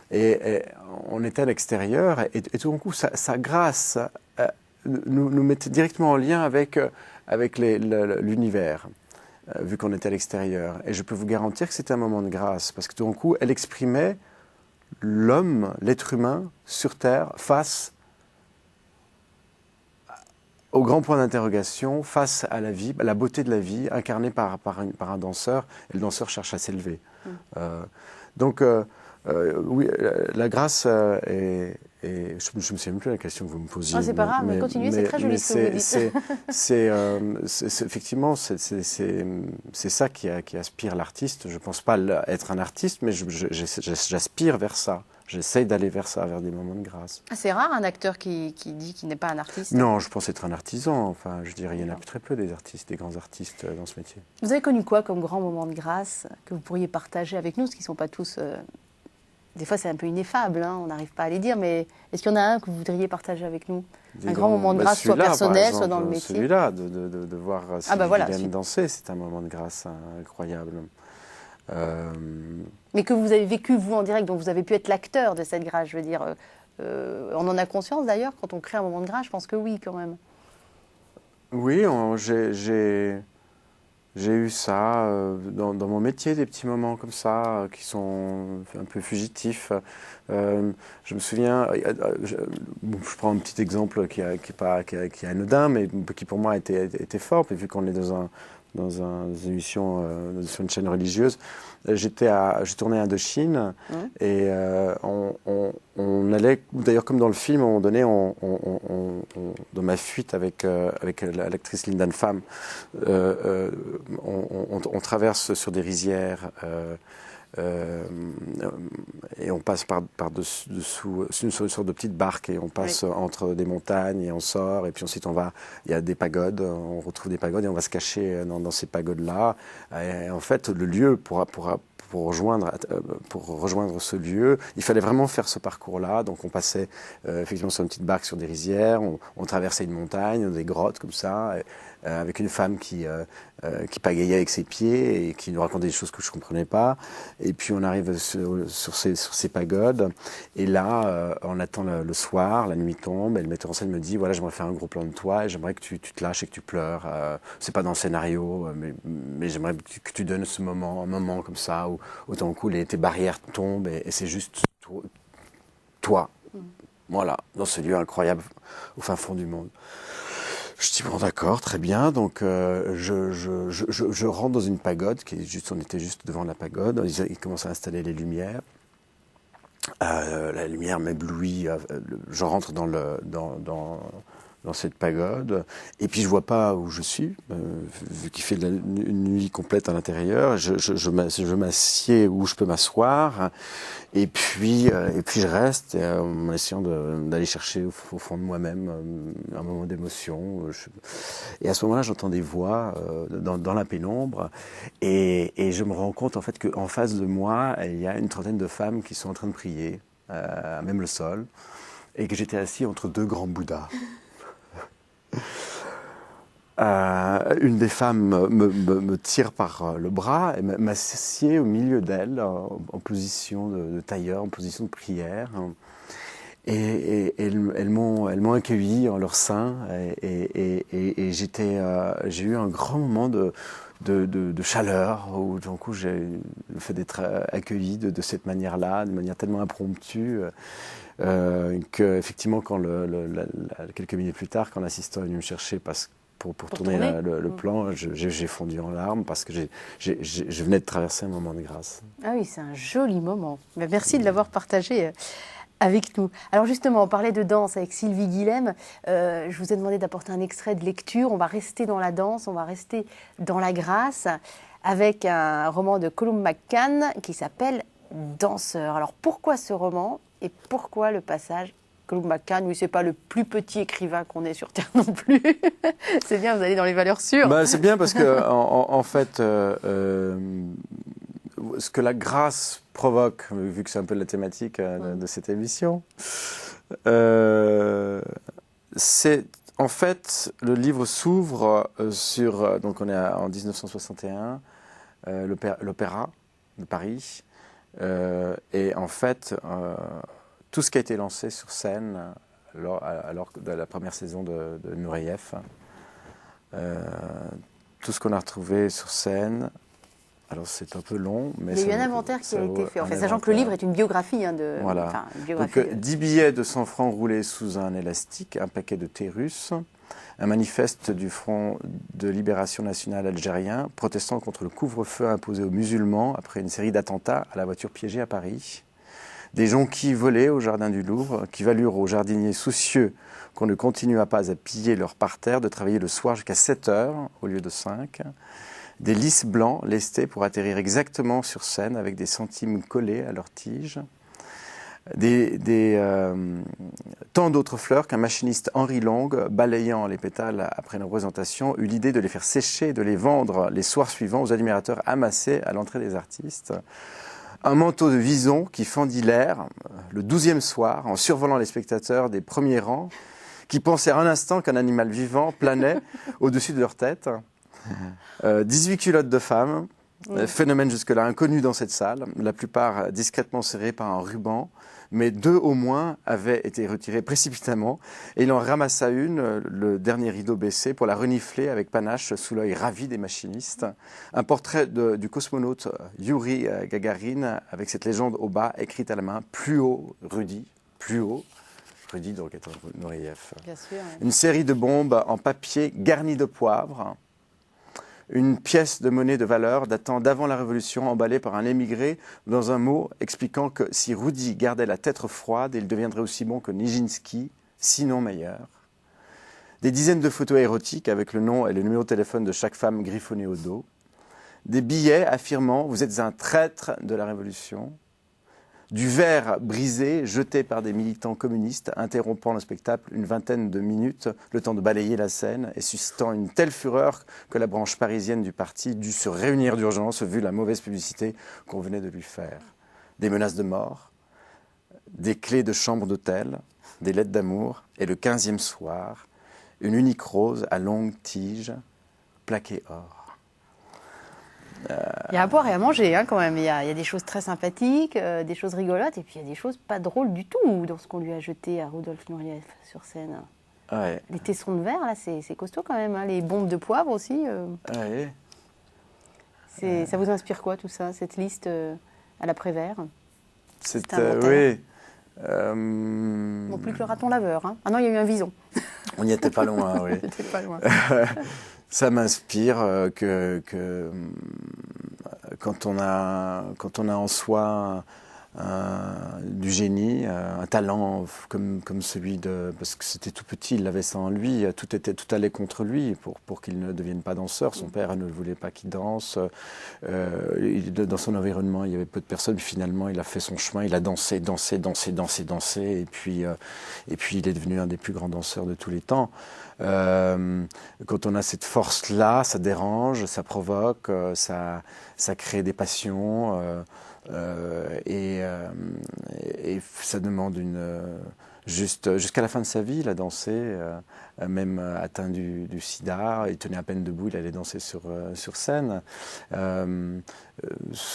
S2: et on était à l'extérieur, et tout d'un coup, sa grâce nous mettait directement en lien avec l'univers, vu qu'on était à l'extérieur. Et je peux vous garantir que c'était un moment de grâce, parce que tout d'un coup, elle exprimait l'homme, l'être humain, sur Terre, face au grand point d'interrogation, face à la vie, à la beauté de la vie, incarnée par un danseur, et le danseur cherche à s'élever. Donc, oui, la grâce est... Et je ne me souviens plus de la question que vous me posiez.
S1: C'est pas grave, mais continuez, c'est très joli ce que vous
S2: dites. Effectivement, c'est ça qui aspire l'artiste. Je ne pense pas être un artiste, mais j'aspire vers ça. J'essaye d'aller vers ça, vers des moments de grâce.
S1: C'est rare un acteur qui dit qu'il n'est pas un artiste.
S2: Non, je pense être un artisan. Enfin, je dirais, il y en a très peu des artistes, des grands artistes dans ce métier.
S1: Vous avez connu quoi comme grand moment de grâce que vous pourriez partager avec nous, parce qu'ils ne sont pas tous... Des fois, c'est un peu ineffable, hein, on n'arrive pas à les dire, mais est-ce qu'il y en a un que vous voudriez partager avec nous? Un grand moment de grâce, soit personnel, soit dans le métier.
S2: Celui-là, de voir Sylvie Guilhem danser, c'est un moment de grâce incroyable.
S1: Mais que vous avez vécu, vous, en direct, donc vous avez pu être l'acteur de cette grâce, je veux dire. On en a conscience, d'ailleurs, quand on crée un moment de grâce, je pense que oui, quand même. Oui,
S2: j'ai eu ça dans mon métier, des petits moments comme ça qui sont un peu fugitifs. Je me souviens, je prends un petit exemple qui est anodin, mais qui pour moi était fort, puis vu qu'on est dans une émission sur une chaîne religieuse. J'ai tourné à Indochine et on allait, d'ailleurs comme dans le film, à un moment donné, dans ma fuite avec l'actrice Linda Pham, on traverse sur des rizières et on passe par-dessous, c'est une sorte de petite barque et on passe entre des montagnes et on sort et puis ensuite il y a des pagodes, on retrouve des pagodes et on va se cacher dans ces pagodes-là. Et en fait, le lieu pour rejoindre ce lieu, il fallait vraiment faire ce parcours-là. Donc on passait effectivement sur une petite barque sur des rizières, on traversait une montagne, des grottes comme ça, avec une femme qui pagayait avec ses pieds et qui nous racontait des choses que je ne comprenais pas. Et puis on arrive sur ces pagodes. Et là, on attend le soir, la nuit tombe, et le metteur en scène me dit, voilà, j'aimerais faire un gros plan de toi et j'aimerais que tu te lâches et que tu pleures. C'est pas dans le scénario, mais j'aimerais que tu donnes un moment comme ça, où autant d'un coup tes barrières tombent et c'est juste toi. Voilà, dans ce lieu incroyable au fin fond du monde. Je dis bon d'accord, très bien. Donc je rentre dans une pagode on était juste devant la pagode. Ils commencent à installer les lumières. La lumière m'éblouit. Je rentre dans dans cette pagode. Et puis je vois pas où je suis, vu qu'il fait une nuit complète à l'intérieur. Je m'assieds où je peux m'asseoir. Et puis je reste en essayant d'aller chercher au fond de moi-même un moment d'émotion. Et à ce moment-là, j'entends des voix dans la pénombre. Et je me rends compte en fait qu'en face de moi, il y a une trentaine de femmes qui sont en train de prier, à même le sol. Et que j'étais assis entre deux grands Bouddhas. Une des femmes me tire par le bras et m'assied au milieu d'elle, en position de tailleur, en position de prière. Et elles m'ont accueilli en leur sein. Et j'ai eu un grand moment de chaleur, où d'un coup j'ai fait d'être accueilli de cette manière-là, de manière tellement impromptue. Que effectivement, quand quelques minutes plus tard, quand l'assistant est venu me chercher pour tourner le plan, j'ai fondu en larmes parce que je venais de traverser un moment de grâce.
S1: Ah oui, c'est un joli moment. Merci de l'avoir partagé avec nous. Alors justement, on parlait de danse avec Sylvie Guilhem. Je vous ai demandé d'apporter un extrait de lecture. On va rester dans la danse, on va rester dans la grâce avec un roman de Colum McCann qui s'appelle Danseur. Alors pourquoi ce roman et pourquoi le passage Colum McCann? Oui, c'est pas le plus petit écrivain qu'on ait sur Terre non plus. C'est bien, vous allez dans les valeurs sûres.
S2: C'est bien parce que en fait, ce que la grâce provoque, vu que c'est un peu la thématique de cette émission, c'est en fait le livre s'ouvre sur, donc on est en 1961, l'Opéra de Paris. Et en fait, tout ce qui a été lancé sur scène alors de la première saison de Nureyev, tout ce qu'on a retrouvé sur scène, alors c'est un peu long, mais
S1: il y a eu un inventaire qui a été fait, en fait, sachant que le livre est une biographie.
S2: Voilà. Donc 10 billets de 100 francs roulés sous un élastique, un paquet de thé russe, un manifeste du Front de libération nationale algérien protestant contre le couvre-feu imposé aux musulmans après une série d'attentats à la voiture piégée à Paris. Des jonquilles volées au jardin du Louvre qui valurent aux jardiniers soucieux qu'on ne continua pas à piller leur parterre de travailler le soir jusqu'à 7 heures au lieu de 5. Des lys blancs lestés pour atterrir exactement sur scène avec des centimes collés à leurs tiges. Tant d'autres fleurs qu'un machiniste Henri Long, balayant les pétales après une représentation, eut l'idée de les faire sécher et de les vendre les soirs suivants aux admirateurs amassés à l'entrée des artistes. Un manteau de vison qui fendit l'air le 12e soir en survolant les spectateurs des premiers rangs qui pensaient un instant qu'un animal vivant planait au-dessus de leur tête. 18 culottes de femmes, phénomène jusque-là inconnu dans cette salle, la plupart discrètement serrées par un ruban, mais 2 au moins avaient été retirées précipitamment, et il en ramassa une, le dernier rideau baissé, pour la renifler avec panache sous l'œil ravi des machinistes. Un portrait du cosmonaute Yuri Gagarin, avec cette légende au bas, écrite à la main, plus haut, Rudy, plus haut. Rudy, donc étant Nureyev.
S1: Bien sûr, oui.
S2: Une série de bombes en papier garnies de poivre. Une pièce de monnaie de valeur datant d'avant la Révolution, emballée par un émigré dans un mot expliquant que si Rudy gardait la tête froide, il deviendrait aussi bon que Nijinsky, sinon meilleur. Des dizaines de photos érotiques avec le nom et le numéro de téléphone de chaque femme griffonnés au dos. Des billets affirmant « Vous êtes un traître de la Révolution ». Du verre brisé jeté par des militants communistes, interrompant le spectacle une vingtaine de minutes, le temps de balayer la scène et suscitant une telle fureur que la branche parisienne du parti dut se réunir d'urgence vu la mauvaise publicité qu'on venait de lui faire. Des menaces de mort, des clés de chambre d'hôtel, des lettres d'amour et le 15e soir, une unique rose à longue tige, plaquée or.
S1: Il y a à boire et à manger quand même. Il y a des choses très sympathiques, des choses rigolotes, et puis il y a des choses pas drôles du tout dans ce qu'on lui a jeté à Rudolf Nureyev sur scène.
S2: Ouais.
S1: Les tessons de verre, là, c'est costaud quand même. Les bombes de poivre aussi.
S2: Ouais.
S1: Ça vous inspire quoi tout ça, cette liste à l'après-vert?
S2: C'est oui.
S1: Non plus que le raton laveur. Hein. Ah non, il y a eu un vison.
S2: On n'y était pas loin, oui.
S1: On était pas loin.
S2: Ça m'inspire que quand on a en soi du génie, un talent comme celui de... Parce que c'était tout petit, il avait ça en lui, tout allait contre lui pour qu'il ne devienne pas danseur. Son père ne voulait pas qu'il danse. Dans son environnement, il y avait peu de personnes. Puis finalement, il a fait son chemin, il a dansé. Et puis il est devenu un des plus grands danseurs de tous les temps. Quand on a cette force-là, ça dérange, ça provoque, ça crée des passions. Et ça demande jusqu'à la fin de sa vie, il a dansé, même atteint du sida, il tenait à peine debout, il allait danser sur scène.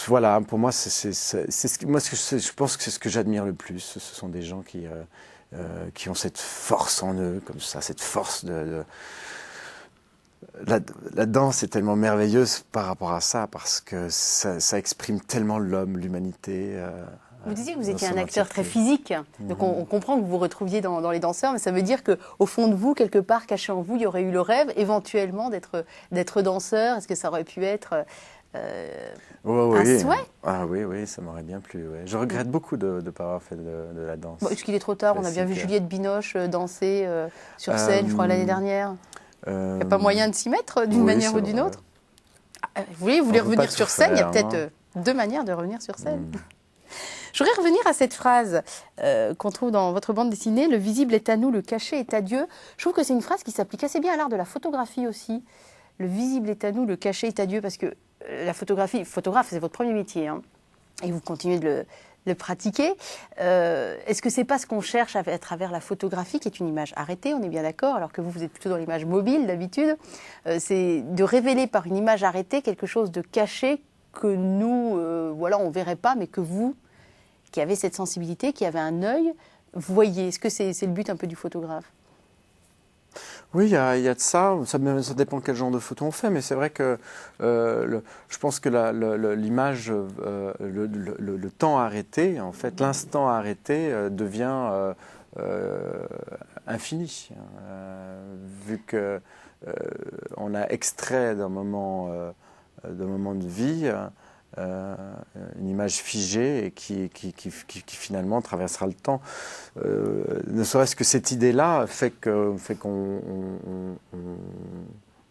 S2: Voilà, pour moi, je pense que c'est ce que j'admire le plus. Ce sont des gens qui ont cette force en eux, comme ça, cette force La danse est tellement merveilleuse par rapport à ça, parce que ça exprime tellement l'homme, l'humanité.
S1: Vous disiez que vous étiez un acteur très physique, donc on comprend que vous vous retrouviez dans les danseurs, mais ça veut dire qu'au fond de vous, quelque part caché en vous, il y aurait eu le rêve éventuellement d'être danseur. Est-ce que ça aurait pu être un souhait?
S2: Ah oui, ça m'aurait bien plu. Ouais. Je regrette beaucoup de ne pas avoir fait de la danse.
S1: Est-ce qu'il est trop tard? On a bien vu Juliette Binoche danser sur scène, je crois, l'année dernière. Il n'y a pas moyen de s'y mettre d'une manière ou d'une autre? Vous voulez revenir sur scène? Il y a peut-être deux manières de revenir sur scène. Je voudrais revenir à cette phrase qu'on trouve dans votre bande dessinée, « Le visible est à nous, le caché est à Dieu ». Je trouve que c'est une phrase qui s'applique assez bien à l'art de la photographie aussi. Le visible est à nous, le caché est à Dieu, parce que la photographie, photographe, c'est votre premier métier, hein, et vous continuez de le pratiquer. Est-ce que c'est pas ce qu'on cherche à travers la photographie, qui est une image arrêtée, on est bien d'accord, alors que vous êtes plutôt dans l'image mobile d'habitude, c'est de révéler par une image arrêtée quelque chose de caché que nous, on ne verrait pas, mais que vous, qui avez cette sensibilité, qui avez un œil, voyez. Est-ce que c'est le but un peu du photographe?
S2: Oui, il y a de ça. Ça dépend quel genre de photo on fait, mais c'est vrai que je pense que l'image, le temps arrêté, en fait, l'instant arrêté devient infini, vu que on a extrait d'un moment de vie une image figée et qui finalement traversera le temps. Ne serait-ce que cette idée-là fait qu'on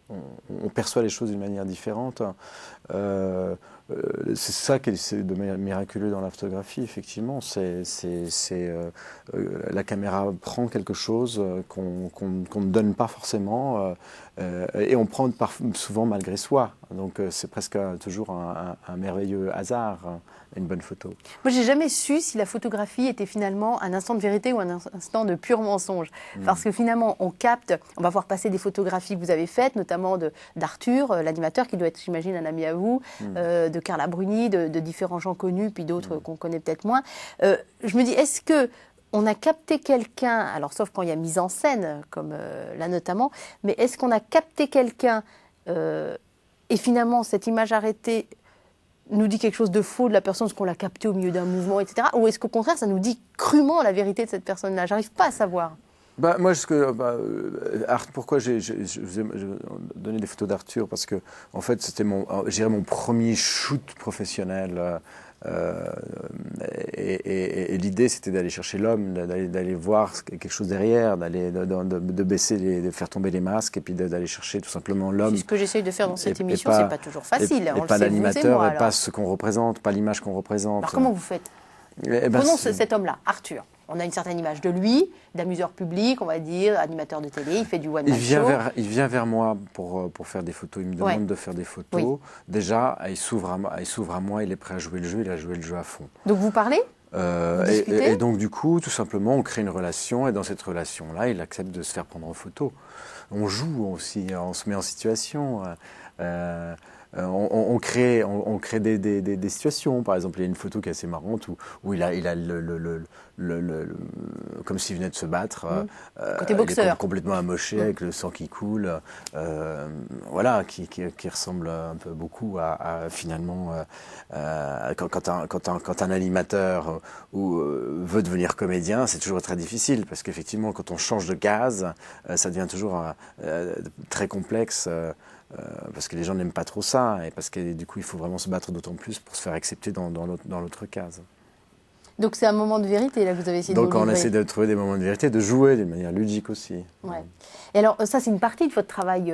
S2: on perçoit les choses d'une manière différente. C'est ça qui est de miraculeux dans la photographie, effectivement. La caméra prend quelque chose qu'on ne donne pas forcément et on prend souvent malgré soi. Donc c'est presque toujours un merveilleux hasard, une bonne photo.
S1: Moi, j'ai jamais su si la photographie était finalement un instant de vérité ou un instant de pur mensonge. Parce que finalement, on va voir passer des photographies que vous avez faites, notamment d'Arthur, l'animateur, qui doit être, j'imagine, un ami à vous, de Carla Bruni, de différents gens connus, puis d'autres qu'on connaît peut-être moins. Je me dis, est-ce que on a capté quelqu'un, alors sauf quand il y a mise en scène, comme là notamment, mais est-ce qu'on a capté quelqu'un et finalement cette image arrêtée nous dit quelque chose de faux de la personne, parce qu'on l'a capté au milieu d'un mouvement, etc. Ou est-ce qu'au contraire, ça nous dit crûment la vérité de cette personne-là? J'arrive pas à savoir.
S2: Moi, pourquoi j'ai donné des photos d'Arthur? Parce que, en fait, c'était mon premier shoot professionnel. Et l'idée, c'était d'aller chercher l'homme, d'aller voir quelque chose derrière, de baisser, de faire tomber les masques, et puis d'aller chercher tout simplement l'homme.
S1: C'est ce que j'essaye de faire dans cette émission, c'est pas toujours facile.
S2: Et pas l'animateur, et pas ce qu'on représente, pas l'image qu'on représente.
S1: Alors comment vous faites? Prenons cet homme-là, Arthur. On a une certaine image de lui, d'amuseur public, on va dire, animateur de télé, il fait du one-man show.
S2: Il vient vers moi pour faire des photos, il me demande de faire des photos. Oui. Déjà, il s'ouvre à moi, il est prêt à jouer le jeu, il a joué le jeu à fond.
S1: Donc vous parlez?
S2: Et donc du coup, tout simplement, on crée une relation, et dans cette relation-là, il accepte de se faire prendre en photo. On joue aussi, on se met en situation. On crée des situations. Par exemple, il y a une photo qui est assez marrante où il a comme s'il venait de se battre.
S1: Côté boxeur.
S2: Il est complètement amoché avec le sang qui coule. Voilà, qui ressemble un peu beaucoup à finalement quand un animateur veut devenir comédien, c'est toujours très difficile parce qu'effectivement, quand on change de case, ça devient toujours très complexe. Parce que les gens n'aiment pas trop ça et parce que du coup il faut vraiment se battre d'autant plus pour se faire accepter dans l'autre case.
S1: Donc c'est un moment de vérité là que vous avez essayé de nous
S2: Donc on
S1: livrer.
S2: essaie de trouver des moments de vérité, de jouer d'une manière ludique aussi.
S1: Ouais. Et alors ça c'est une partie de votre travail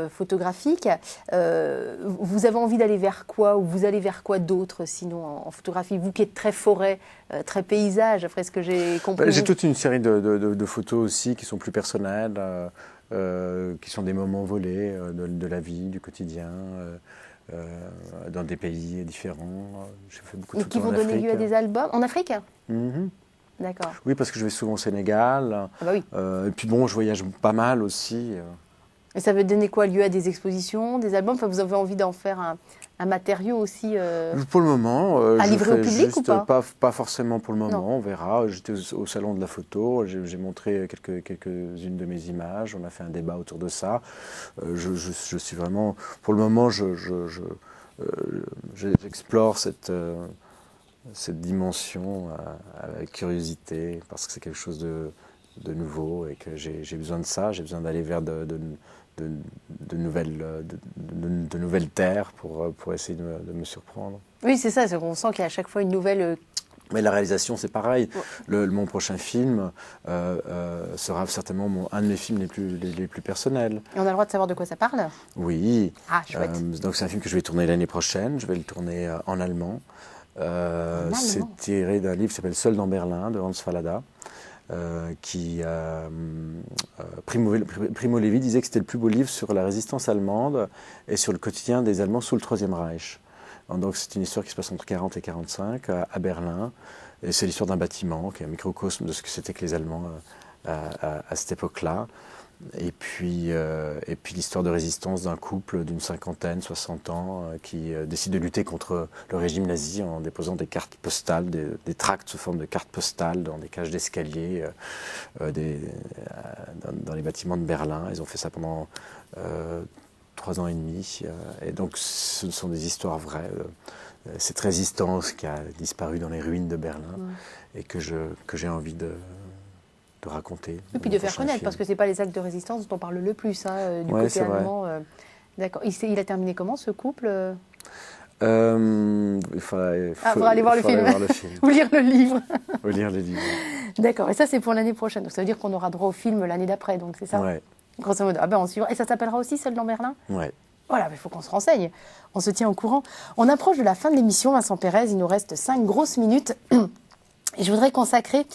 S1: photographique. Vous avez envie d'aller vers quoi, ou vous allez vers quoi d'autre sinon en photographie? Vous qui êtes très forêt, très paysage, après ce que j'ai compris.
S2: J'ai toute une série de photos aussi qui sont plus personnelles, qui sont des moments volés de la vie, du quotidien, dans des pays différents. J'ai fait beaucoup de
S1: Mais qui
S2: photos
S1: vont
S2: en
S1: donner
S2: Afrique.
S1: lieu à des albums en Afrique?
S2: Mhm.
S1: D'accord.
S2: Oui, parce que je vais souvent au Sénégal.
S1: Ah bah oui.
S2: Et puis bon, je voyage pas mal aussi.
S1: Et ça veut donner quoi, lieu à des expositions, des albums? Enfin, vous avez envie d'en faire un matériau aussi
S2: Pour le moment,
S1: à
S2: je
S1: livrer au
S2: fais
S1: public
S2: juste,
S1: ou pas?
S2: pas forcément pour le moment,
S1: Non.
S2: on verra. J'étais au salon de la photo, j'ai montré quelques-unes de mes images, on a fait un débat autour de ça. Je suis vraiment, pour le moment, j'explore cette dimension avec curiosité, parce que c'est quelque chose de nouveau et que j'ai besoin de ça, j'ai besoin d'aller vers de nouvelles terres pour essayer de me surprendre.
S1: Oui, c'est ça, c'est qu'on sent qu'il y a à chaque fois une nouvelle...
S2: Mais la réalisation, c'est pareil. Mon prochain film sera certainement un de mes films les plus personnels.
S1: Et on a le droit de savoir de quoi ça parle?
S2: Oui.
S1: Ah, chouette.
S2: Donc c'est un film que je vais tourner l'année prochaine. Je vais le tourner en allemand. C'est tiré d'un livre qui s'appelle Seul dans Berlin de Hans Fallada. Primo Levi disait que c'était le plus beau livre sur la résistance allemande et sur le quotidien des Allemands sous le Troisième Reich. Donc c'est une histoire qui se passe entre 40 et 45 à Berlin. Et c'est l'histoire d'un bâtiment qui est un microcosme de ce que c'était que les Allemands à cette époque-là. Et puis l'histoire de résistance d'un couple d'une cinquantaine, 60 ans, qui décide de lutter contre le régime nazi en déposant des cartes postales, des tracts sous forme de cartes postales dans des cages d'escalier dans les bâtiments de Berlin. Ils ont fait ça pendant 3 ans et demi. Et donc ce sont des histoires vraies. Cette résistance qui a disparu dans les ruines de Berlin et que j'ai envie de raconter.
S1: Et puis de faire connaître, parce que ce n'est pas les actes de résistance dont on parle le plus, hein, du côté allemand. D'accord. Il a terminé comment, ce couple?
S2: Il faudra
S1: aller voir le film. Ou lire le livre.
S2: Ou lire le livre.
S1: D'accord. Et ça, c'est pour l'année prochaine. Donc ça veut dire qu'on aura droit au film l'année d'après, donc c'est ça?
S2: Ouais.
S1: Grosso modo. Ah ben, on suivra. Et ça s'appellera aussi Seul dans Berlin?
S2: Ouais.
S1: Voilà, il faut qu'on se renseigne. On se tient au courant. On approche de la fin de l'émission, Vincent Pérez. Il nous reste 5 grosses minutes. Et je voudrais consacrer,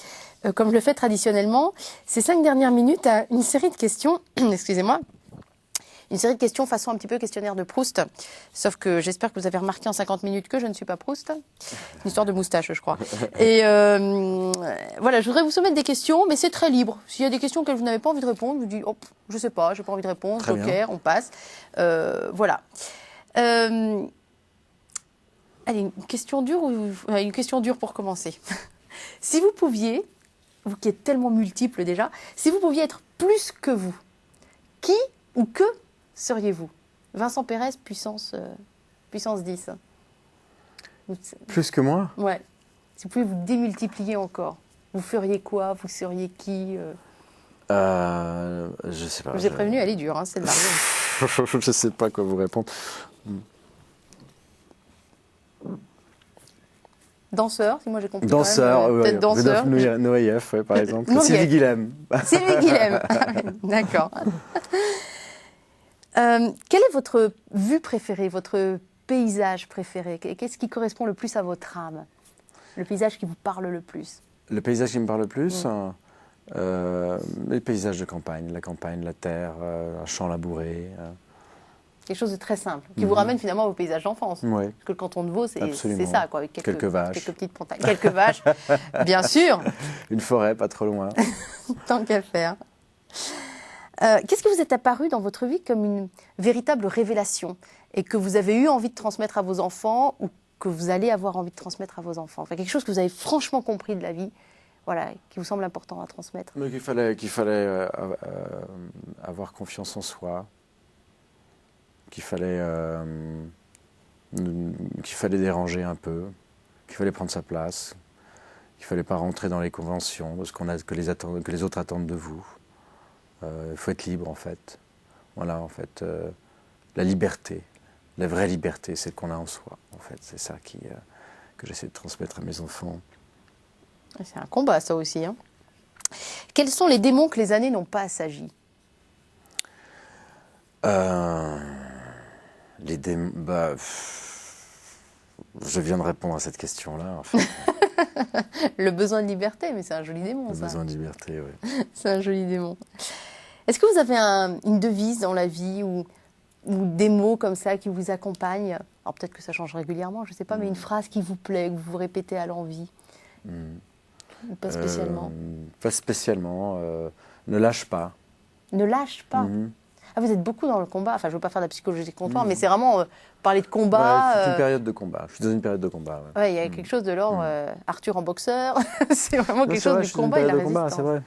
S1: comme je le fais traditionnellement, ces 5 dernières minutes à une série de questions. Excusez-moi. Une série de questions façon un petit peu questionnaire de Proust. Sauf que j'espère que vous avez remarqué en 50 minutes que je ne suis pas Proust. Une histoire de moustache, je crois. Et voilà, je voudrais vous soumettre des questions, mais c'est très libre. S'il y a des questions auxquelles vous n'avez pas envie de répondre, vous dites, oh, je sais pas, j'ai pas envie de répondre, joker, on passe. Voilà. Allez, une question dure une question dure pour commencer. Si vous pouviez, vous qui êtes tellement multiples déjà, si vous pouviez être plus que vous, qui ou que seriez-vous? Vincent Pérez, puissance 10.
S2: Plus que moi?
S1: Ouais. Si vous pouvez vous démultiplier encore, vous feriez quoi? Vous seriez qui?
S2: Je sais pas.
S1: Je vous ai prévenu, elle est dure, hein, celle-là.
S2: Je sais pas quoi vous répondre.
S1: Danseur, si moi j'ai compris.
S2: Danseur,
S1: peut-être danseur.
S2: Noayev, ouais, par exemple.
S1: Noayev.
S2: Sylvie Guilhem.
S1: Sylvie Guilhem. D'accord. Quelle est votre vue préférée, votre paysage préféré? Qu'est-ce qui correspond le plus à votre âme? Le paysage qui vous parle le plus?
S2: Le paysage qui me parle le plus les paysages de campagne, la terre, un champ labouré.
S1: Quelque chose de très simple, qui vous ramène finalement au paysage d'enfance.
S2: Oui.
S1: Parce que le canton de Vaud, c'est ça, quoi, avec
S2: quelques vaches.
S1: Quelques petites montagnes. Quelques vaches, bien sûr.
S2: Une forêt, pas trop loin.
S1: Tant qu'à faire. Qu'est-ce qui vous est apparu dans votre vie comme une véritable révélation et que vous avez eu envie de transmettre à vos enfants ou que vous allez avoir envie de transmettre à vos enfants? Enfin, quelque chose que vous avez franchement compris de la vie, voilà, qui vous semble important à transmettre.
S2: Mais qu'il fallait avoir confiance en soi, qu'il fallait déranger un peu, qu'il fallait prendre sa place, qu'il ne fallait pas rentrer dans les conventions de ce que les autres attendent de vous. Il faut être libre, en fait. Voilà, en fait, la liberté, la vraie liberté, c'est celle qu'on a en soi, en fait. C'est ça que j'essaie de transmettre à mes enfants.
S1: C'est un combat, ça aussi. Hein. Quels sont les démons que les années n'ont pas assagis?
S2: Les démons... je viens de répondre à cette question-là. En fait.
S1: Le besoin de liberté, mais c'est un joli démon, ça.
S2: Le besoin de liberté, oui.
S1: C'est un joli démon. Est-ce que vous avez une devise dans la vie ou des mots comme ça qui vous accompagnent? Alors peut-être que ça change régulièrement, je ne sais pas, mais une phrase qui vous plaît, que vous répétez à l'envi? Pas spécialement.
S2: Pas spécialement. Ne lâche pas.
S1: Ne lâche pas. Ah, vous êtes beaucoup dans le combat. Enfin, je ne veux pas faire de la psychologie de comptoir, mais c'est vraiment parler de combat.
S2: Ouais, c'est une période de combat. Je suis dans une période de combat.
S1: Ouais. Ouais, il y a quelque chose de l'ordre. Arthur en boxeur. C'est vraiment quelque chose du combat et de la résistance.
S2: C'est vrai.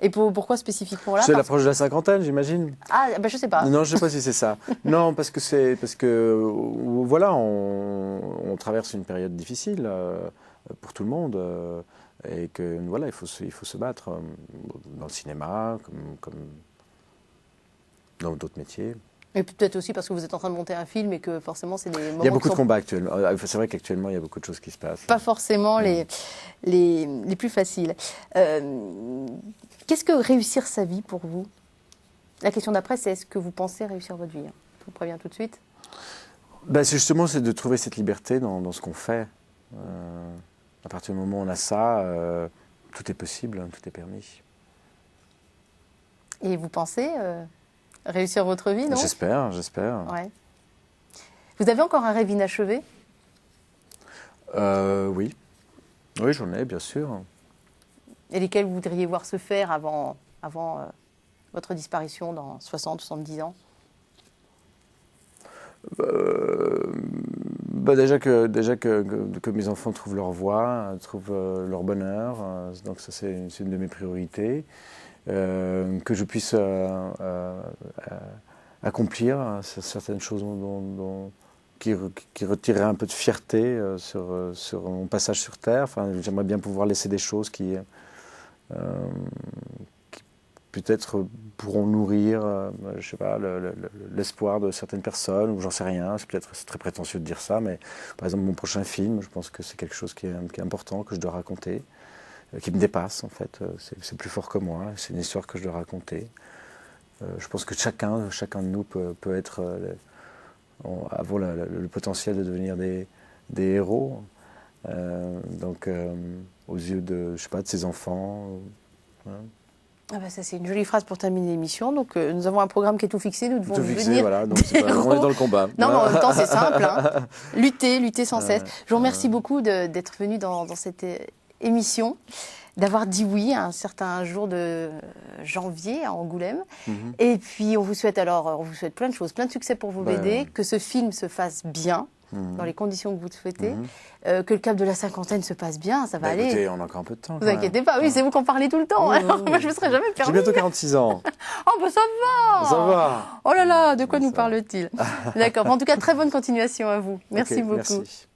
S1: Et pourquoi spécifiquement là?
S2: C'est l'approche de la cinquantaine, j'imagine.
S1: Ah, ben je sais pas.
S2: Non, je sais pas si c'est ça. Non, parce que voilà, on traverse une période difficile pour tout le monde et que voilà, il faut se battre dans le cinéma comme dans d'autres métiers.
S1: Et peut-être aussi parce que vous êtes en train de monter un film et que forcément c'est des moments.
S2: Il y a beaucoup de combats actuellement. C'est vrai qu'actuellement il y a beaucoup de choses qui se passent.
S1: Pas forcément les plus faciles. Qu'est-ce que réussir sa vie pour vous? La question d'après, c'est est-ce que vous pensez réussir votre vie? Je vous préviens tout de suite.
S2: Justement, c'est de trouver cette liberté dans ce qu'on fait. À partir du moment où on a ça, tout est possible, tout est permis.
S1: Et vous pensez réussir votre vie, non?
S2: J'espère.
S1: Ouais. Vous avez encore un rêve inachevé?
S2: Oui. Oui, j'en ai, bien sûr.
S1: Et lesquels vous voudriez voir se faire avant votre disparition dans 60, 70 ans?
S2: Déjà que mes enfants trouvent leur voie, trouvent leur bonheur. Donc ça, c'est une de mes priorités. Que je puisse accomplir certaines choses qui retireraient un peu de fierté sur mon passage sur Terre. Enfin, j'aimerais bien pouvoir laisser des choses qui peut-être pourront nourrir, je sais pas, l'espoir de certaines personnes, ou j'en sais rien. C'est très prétentieux de dire ça, mais par exemple mon prochain film, je pense que c'est quelque chose qui est important, que je dois raconter, qui me dépasse en fait. C'est plus fort que moi. C'est une histoire que je dois raconter. Je pense que chacun de nous peut avoir le potentiel de devenir des héros. Donc, aux yeux de ses enfants. Voilà.
S1: Ah bah ça, c'est une jolie phrase pour terminer l'émission. Donc, nous avons un programme qui est tout fixé. Nous devons
S2: tout
S1: devenir
S2: fixé, voilà. Donc on est dans le combat.
S1: Non, mais en même temps, c'est simple. Hein. Lutter sans cesse. Je vous remercie beaucoup d'être venu dans cette émission, d'avoir dit oui à un certain jour de janvier à Angoulême. Et puis, on vous souhaite plein de choses, plein de succès pour vos BD, que ce film se fasse bien, dans les conditions que vous souhaitez, que le cap de la cinquantaine se passe bien, ça va aller.
S2: Écoutez, on a encore un peu de temps.
S1: Vous inquiétez pas, oui, c'est vous qui en parlez tout le temps. Alors, moi, je ne me serais jamais permis.
S2: J'ai bientôt 46 ans.
S1: Oh, ben ça va.
S2: Ça va.
S1: Oh là là, de quoi nous parle-t-il? D'accord. En tout cas, très bonne continuation à vous. Merci beaucoup.
S2: Merci.